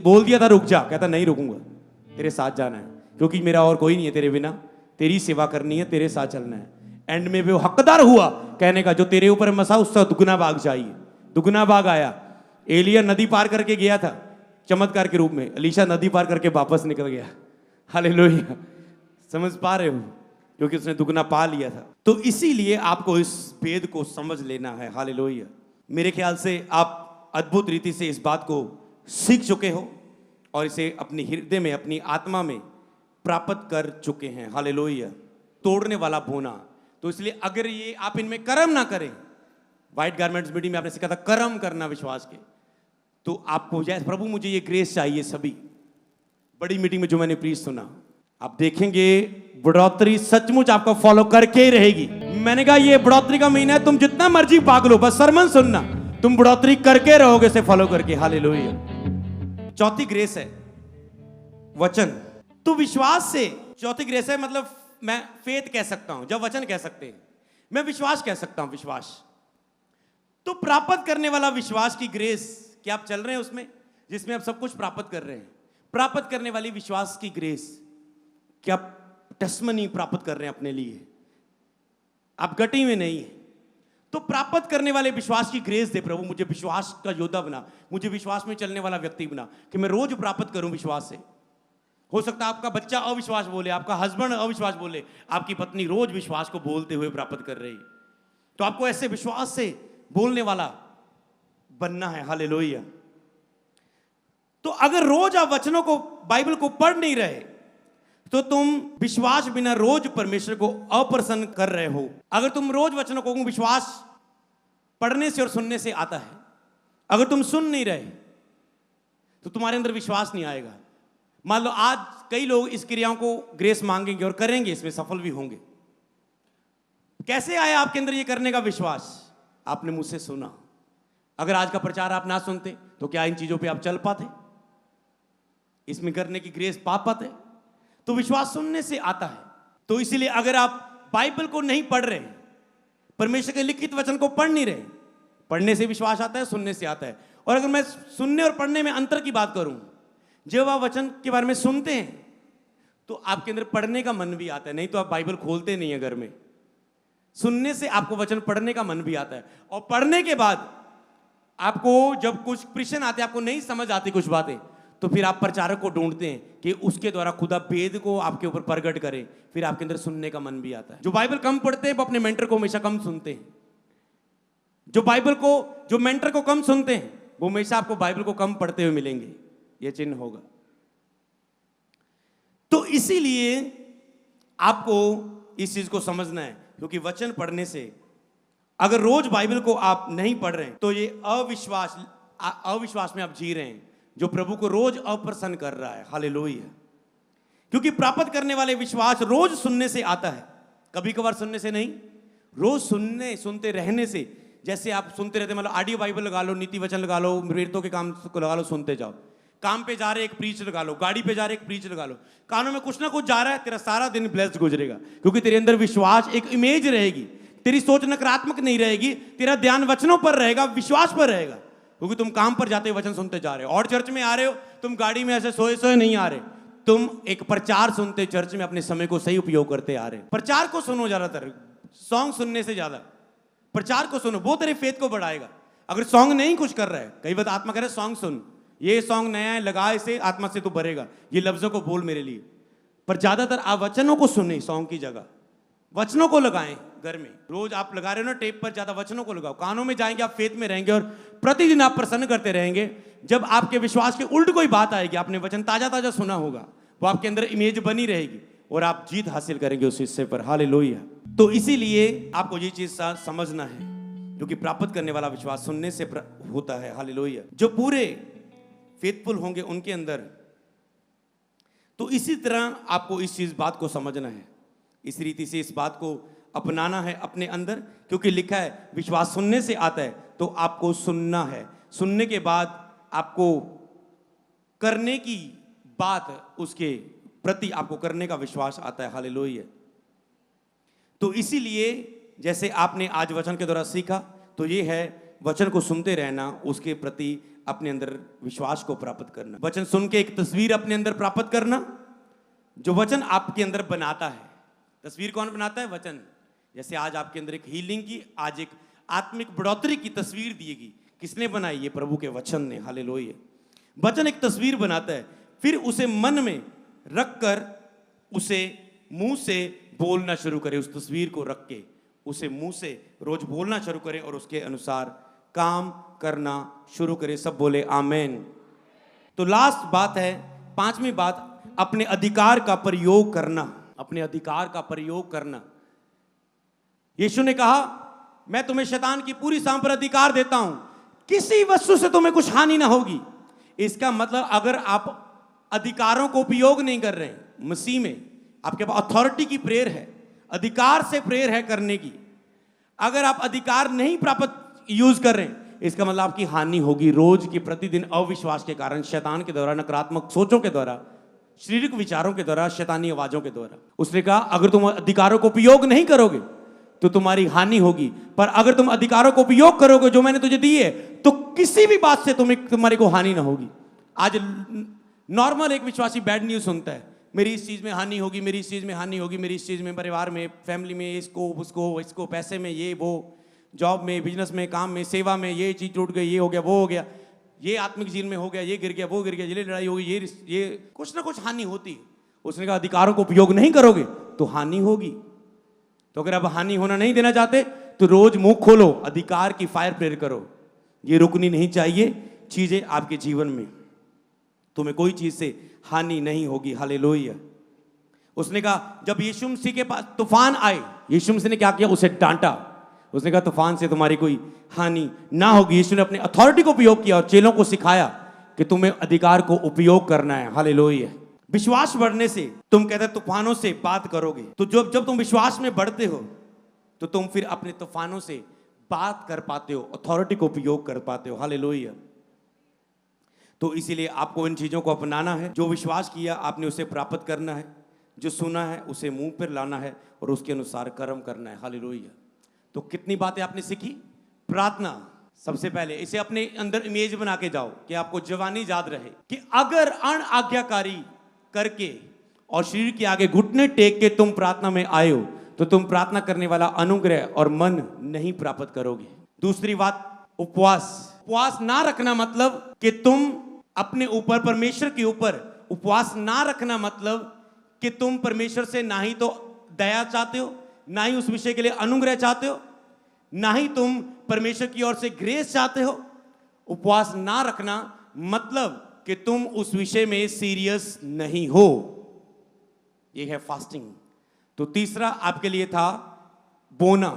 बोल दिया था रुक जा, कहता नहीं रुकूंगा, तेरे साथ जाना है, क्योंकि मेरा और कोई नहीं है तेरे बिना, तेरी सेवा करनी है, तेरे साथ चलना है। एंड में वो हकदार हुआ कहने का, जो तेरे ऊपर मसा उसका दुगना भाग चाहिए। दुगना भाग आया। एलिया नदी पार करके गया था चमत्कार के रूप में, अलीशा नदी पार करके वापस निकल गया। हालेलुया। समझ पा रहे हो? क्योंकि उसने दुगना पा लिया था। तो इसीलिए आपको इस भेद को समझ लेना है। हालेलुया। मेरे ख्याल से आप अद्भुत रीति से इस बात को सीख चुके हो और इसे अपने हृदय में, अपनी आत्मा में प्राप्त कर चुके हैं। हालेलुया। तोड़ने वाला बोना, तो इसलिए अगर ये आप इनमें कर्म ना करें, व्हाइट गारमेंट्स मीटिंग में आपने सीखा था कर्म करना विश्वास के, तो आपको जैसे प्रभु मुझे ये ग्रेस चाहिए, सभी बड़ी मीटिंग में जो मैंने प्रीच सुना, आप देखेंगे बढ़ोतरी सचमुच आपको फॉलो करके ही रहेगी। मैंने कहा ये बढ़ोतरी का महीना है, तुम जितना मर्जी भाग लो, बस सरमन सुनना, तुम बढ़ोतरी करके रहोगे, से फॉलो करके। हालेलुया। चौथी ग्रेस है वचन। तो विश्वास से चौथी ग्रेस है, मतलब मैं फेथ कह सकता हूं, जब वचन कह सकते हैं, मैं विश्वास कह सकता हूं। विश्वास तो प्राप्त करने वाला विश्वास की ग्रेस, क्या आप चल रहे हैं उसमें जिसमें आप सब कुछ प्राप्त कर रहे हैं? प्राप्त करने वाली विश्वास की ग्रेस, क्या आप टेस्टमनी प्राप्त कर रहे हैं अपने लिए? आप गटी में नहीं है तो प्राप्त करने वाले विश्वास की ग्रेस दे प्रभु, मुझे विश्वास का योद्धा बना, मुझे विश्वास में चलने वाला व्यक्ति बना, कि मैं रोज प्राप्त करूं विश्वास से। हो सकता है आपका बच्चा अविश्वास बोले, आपका हस्बैंड अविश्वास बोले, आपकी पत्नी रोज विश्वास को बोलते हुए प्राप्त कर रही, तो आपको ऐसे विश्वास से बोलने वाला बनना है। हालेलुया। तो अगर रोज आप वचनों को, बाइबल को पढ़ नहीं रहे, तो तुम विश्वास बिना रोज परमेश्वर को अप्रसन्न कर रहे हो। अगर तुम रोज वचनों को, विश्वास पढ़ने से और सुनने से आता है, अगर तुम सुन नहीं रहे तो तुम्हारे अंदर विश्वास नहीं आएगा। मान लो आज कई लोग इस क्रियाओं को ग्रेस मांगेंगे और करेंगे, इसमें सफल भी होंगे। कैसे आया आपके अंदर ये करने का विश्वास? आपने मुझसे सुना। अगर आज का प्रचार आप ना सुनते तो क्या इन चीजों पे आप चल पाते, इसमें करने की ग्रेस पा पाते? तो विश्वास सुनने से आता है। तो इसीलिए अगर आप बाइबल को नहीं पढ़ रहे, परमेश्वर के लिखित वचन को पढ़ नहीं रहे, पढ़ने से विश्वास आता है, सुनने से आता है। और अगर मैं सुनने और पढ़ने में अंतर की बात करूं, जब आप वचन के बारे में सुनते हैं तो आपके अंदर पढ़ने का मन भी आता है, नहीं तो आप बाइबल खोलते नहीं है घर में। सुनने से आपको वचन पढ़ने का मन भी आता है, और पढ़ने के बाद आपको जब कुछ प्रश्न आते, आपको नहीं समझ आती कुछ बातें, तो फिर आप प्रचारक को ढूंढते हैं कि उसके द्वारा खुदा भेद को आपके ऊपर प्रकट करे, फिर आपके अंदर सुनने का मन भी आता है। जो बाइबल कम पढ़ते हैं वो अपने मेंटर को हमेशा कम सुनते हैं। जो मेंटर को कम सुनते हैं वो हमेशा आपको बाइबल को कम पढ़ते हुए मिलेंगे, यह चिन्ह होगा। तो इसीलिए आपको इस चीज को समझना है, क्योंकि वचन पढ़ने से, अगर रोज बाइबल को आप नहीं पढ़ रहे हैं तो ये अविश्वास में आप जी रहे हैं, जो प्रभु को रोज अप्रसन्न कर रहा है। हालेलुया। क्योंकि प्राप्त करने वाले विश्वास रोज सुनने से आता है, कभी कभार सुनने से नहीं, रोज सुनते रहने से। जैसे आप सुनते रहते, मतलब ऑडियो बाइबल लगा लो, नीति वचन लगा लो, प्रेरितों के काम को लगा लो, सुनते जाओ। काम पे जा रहे एक प्रीच लगा लो, गाड़ी पे जा रहे एक प्रीच लगा लो, कानों में कुछ ना कुछ जा रहा है, तेरा सारा दिन ब्लेस्ड गुजरेगा, क्योंकि तेरे अंदर विश्वास एक इमेज रहेगी, तेरी सोच नकारात्मक नहीं रहेगी, तेरा ध्यान वचनों पर रहेगा, विश्वास पर रहेगा। क्योंकि तुम काम पर जाते हुए वचन सुनते जा रहे हो, और चर्च में आ रहे हो, तुम गाड़ी में ऐसे सोए सोए नहीं आ रहे, तुम एक प्रचार सुनते, चर्च में अपने समय को सही उपयोग करते आ रहे। प्रचार को सुनो, ज्यादातर सॉन्ग सुनने से ज्यादा प्रचार को सुनो, वो तेरे फेथ को बढ़ाएगा। अगर सॉन्ग नहीं कुछ कर रहा है, कई बार आत्मा कह रहा है सॉन्ग सुन, ये सॉन्ग नया है, लगा इसे, आत्मा से तू भरेगा, ये लफ्जों को बोल मेरे लिए। पर ज्यादातर आप वचनों को सुने, सॉन्ग की जगह वचनों को लगाएं। घर में रोज आप लगा रहे हो ना टेप पर, ज्यादा वचनों को लगाओ। कानों में जाएंगे, आप फेथ में रहेंगे और प्रतिदिन आप प्रसन्न करते रहेंगे। जब आपके विश्वास के उल्ट कोई बात आएगी, आपने वचन ताजा ताजा सुना होगा, वो आपके अंदर इमेज बनी रहेगी और आप जीत हासिल करेंगे उस हिस्से पर। हालेलुया। तो इसीलिए आपको ये चीज समझना है, क्योंकि प्राप्त करने वाला विश्वास सुनने से होता है। हालेलुया। जो पूरे फेथफुल होंगे उनके अंदर, तो इसी तरह आपको इस बात को समझना है, इस रीति से इस बात को अपनाना है अपने अंदर, क्योंकि लिखा है विश्वास सुनने से आता है। तो आपको सुनना है, सुनने के बाद आपको करने की बात, उसके प्रति आपको करने का विश्वास आता है। हालेलुया। तो इसीलिए जैसे आपने आज वचन के द्वारा सीखा, तो ये है वचन को सुनते रहना, उसके प्रति अपने अंदर विश्वास को प्राप्त करना। वचन सुन के एक तस्वीर अपने अंदर प्राप्त करना, जो वचन आपके अंदर बनाता है। तस्वीर कौन बनाता है? वचन। जैसे आज आपके अंदर एक हीलिंग की, आज एक आत्मिक बढ़ोतरी की तस्वीर दिएगी, किसने बनाई? ये प्रभु के वचन ने। हालेलुया। वचन एक तस्वीर बनाता है, फिर उसे मन में रखकर उसे मुंह से बोलना शुरू करें, उस तस्वीर को रख के उसे मुंह से रोज बोलना शुरू करें और उसके अनुसार काम करना शुरू करें। सब बोले आमेन। तो लास्ट बात है, पांचवी बात, अपने अधिकार का प्रयोग करना। अपने अधिकार का प्रयोग करना। यीशु ने कहा, मैं तुम्हें शैतान की पूरी सांप पर अधिकार देता हूं, किसी वस्तु से तुम्हें कुछ हानि ना होगी। इसका मतलब अगर आप अधिकारों को उपयोग नहीं कर रहे हैं मसीह में, आपके पास अथॉरिटी की प्रेयर है, अधिकार से प्रेयर है करने की, अगर आप अधिकार नहीं प्राप्त यूज कर रहे हैं, इसका मतलब आपकी हानि होगी। रोज की प्रतिदिन अविश्वास के कारण, शैतान के द्वारा, नकारात्मक सोचों के द्वारा, शारीरिक विचारों के द्वारा, शैतानी आवाजों के द्वारा। उसने कहा अगर तुम अधिकारों को उपयोग नहीं करोगे तो तुम्हारी हानि होगी, पर अगर तुम अधिकारों को उपयोग करोगे जो मैंने तुझे दी है, तो किसी भी बात से तुम्हारी को हानि ना होगी। आज नॉर्मल एक विश्वासी बैड न्यूज सुनता है, मेरी इस चीज में हानि होगी, मेरी इस चीज में हानि होगी, मेरी इस चीज में, परिवार में, फैमिली में, इसको उसको, पैसे में, ये वो, जॉब में, बिजनेस में, काम में, सेवा में, ये चीज टूट गई, ये हो गया, वो हो गया, ये आत्मिक जीवन में हो गया, ये गिर गया, वो गिर गया, ये लड़ाई होगी, ये कुछ ना कुछ हानि होती है। उसने कहा अधिकारों को उपयोग नहीं करोगे तो हानि होगी। तो अगर आप हानि होना नहीं देना चाहते तो रोज मुंह खोलो, अधिकार की फायर प्रेयर करो। ये रुकनी नहीं चाहिए चीजें आपके जीवन में, तुम्हें कोई चीज से हानि नहीं होगी। हालेलुया। उसने कहा जब यीशु मसीह के पास तूफान आए, यीशु मसीह ने क्या किया, उसे डांटा। उसने कहा तूफान से तुम्हारी कोई हानि ना होगी। यीशु ने अपनी अथॉरिटी को उपयोग किया और चेलों को सिखाया कि तुम्हें अधिकार को उपयोग करना है। हालेलुया। विश्वास बढ़ने से तुम कहते तूफानों से बात करोगे, तो जब तुम विश्वास में बढ़ते हो तो तुम फिर अपने तूफानों से बात कर पाते हो, अथॉरिटी को उपयोग कर पाते हो। हालेलुया। तो इसीलिए आपको इन चीजों को अपनाना है। जो विश्वास किया आपने उसे प्राप्त करना है, जो सुना है उसे मुंह पर लाना है और उसके अनुसार कर्म करना है। हालेलुया। तो कितनी बातें आपने सीखी। प्रार्थना, सबसे पहले इसे अपने अंदर इमेज बना के जाओ कि आपको जवानी याद रहे कि अगर अन आज्ञाकारी करके और शरीर के आगे घुटने टेक के तुम प्रार्थना में आए हो तो तुम प्रार्थना करने वाला अनुग्रह और मन नहीं प्राप्त करोगे। दूसरी बात, उपवास ना रखना मतलब कि तुम अपने ऊपर, परमेश्वर के ऊपर उपवास ना रखना मतलब कि तुम परमेश्वर से ना ही तो दया चाहते हो, ना ही उस विषय के लिए अनुग्रह चाहते हो, ना ही तुम परमेश्वर की ओर से ग्रेस चाहते हो। उपवास ना रखना मतलब कि तुम उस विषय में सीरियस नहीं हो। यह है फास्टिंग। तो तीसरा आपके लिए था बोना।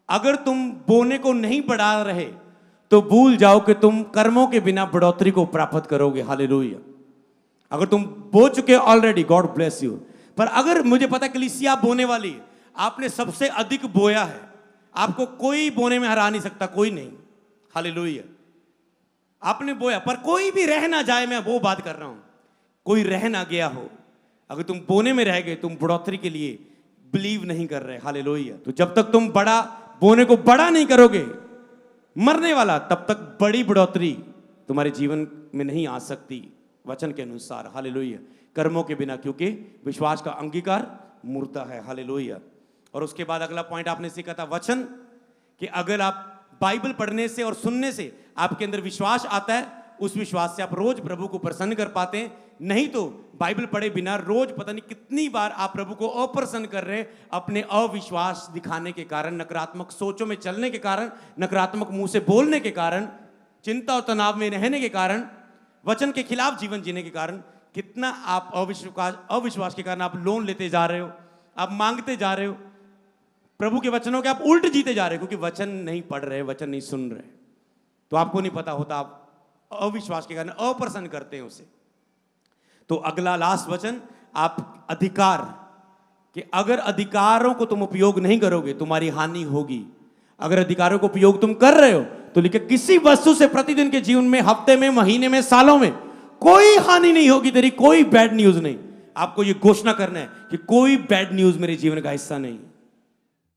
अगर तुम बोने को नहीं बढ़ा रहे तो भूल जाओ कि तुम कर्मों के बिना बढ़ोतरी को प्राप्त करोगे। हालेलुया। अगर तुम बो चुके ऑलरेडी, गॉड ब्लेस यू, पर अगर मुझे पता कलीसिया बोने वाली है, आपने सबसे अधिक बोया है, आपको कोई बोने में हरा नहीं सकता, कोई नहीं। हालेलुया। आपने बोया, पर कोई भी रह ना जाए, मैं वो बात कर रहा हूं, कोई रह ना गया हो। अगर तुम बोने में रह गए, तुम बढ़ोतरी के लिए बिलीव नहीं कर रहे। हालेलुया। तो जब तक तुम बड़ा बोने को बड़ा नहीं करोगे, मरने वाला, तब तक बड़ी बढ़ोतरी तुम्हारे जीवन में नहीं आ सकती वचन के अनुसार। हालेलुया। कर्मों के बिना, क्योंकि विश्वास का अंगीकार मूर्ता है। हालेलुया। और उसके बाद अगला पॉइंट आपने सीखा था वचन, कि अगर आप बाइबल पढ़ने से और सुनने से आपके अंदर विश्वास आता है, उस विश्वास से आप रोज प्रभु को प्रसन्न कर पाते हैं। नहीं तो बाइबल पढ़े बिना रोज पता नहीं कितनी बार आप प्रभु को अप्रसन्न कर रहे हैं, अपने अविश्वास दिखाने के कारण, नकारात्मक सोचों में चलने के कारण, नकारात्मक मुंह से बोलने के कारण, चिंता और तनाव में रहने के कारण, वचन के खिलाफ जीवन जीने के कारण, कितना आप अविश्वास के कारण आप लोन लेते जा रहे हो, आप मांगते जा रहे हो, प्रभु के वचनों के आप उल्ट जीते जा रहे हो, क्योंकि वचन नहीं पढ़ रहे, वचन नहीं सुन रहे। तो आपको नहीं पता होता, आप अविश्वास के कारण अप्रसन्न करते हैं उसे। तो अगला लास्ट वचन, आप अधिकार, कि अगर अधिकारों को तुम उपयोग नहीं करोगे तुम्हारी हानि होगी। अगर अधिकारों को उपयोग तुम कर रहे हो तो लिखे किसी वस्तु से प्रतिदिन के जीवन में, हफ्ते में, महीने में, सालों में कोई हानि नहीं होगी तेरी, कोई बैड न्यूज नहीं। आपको ये घोषणा करना है कि कोई बैड न्यूज मेरे जीवन का हिस्सा नहीं।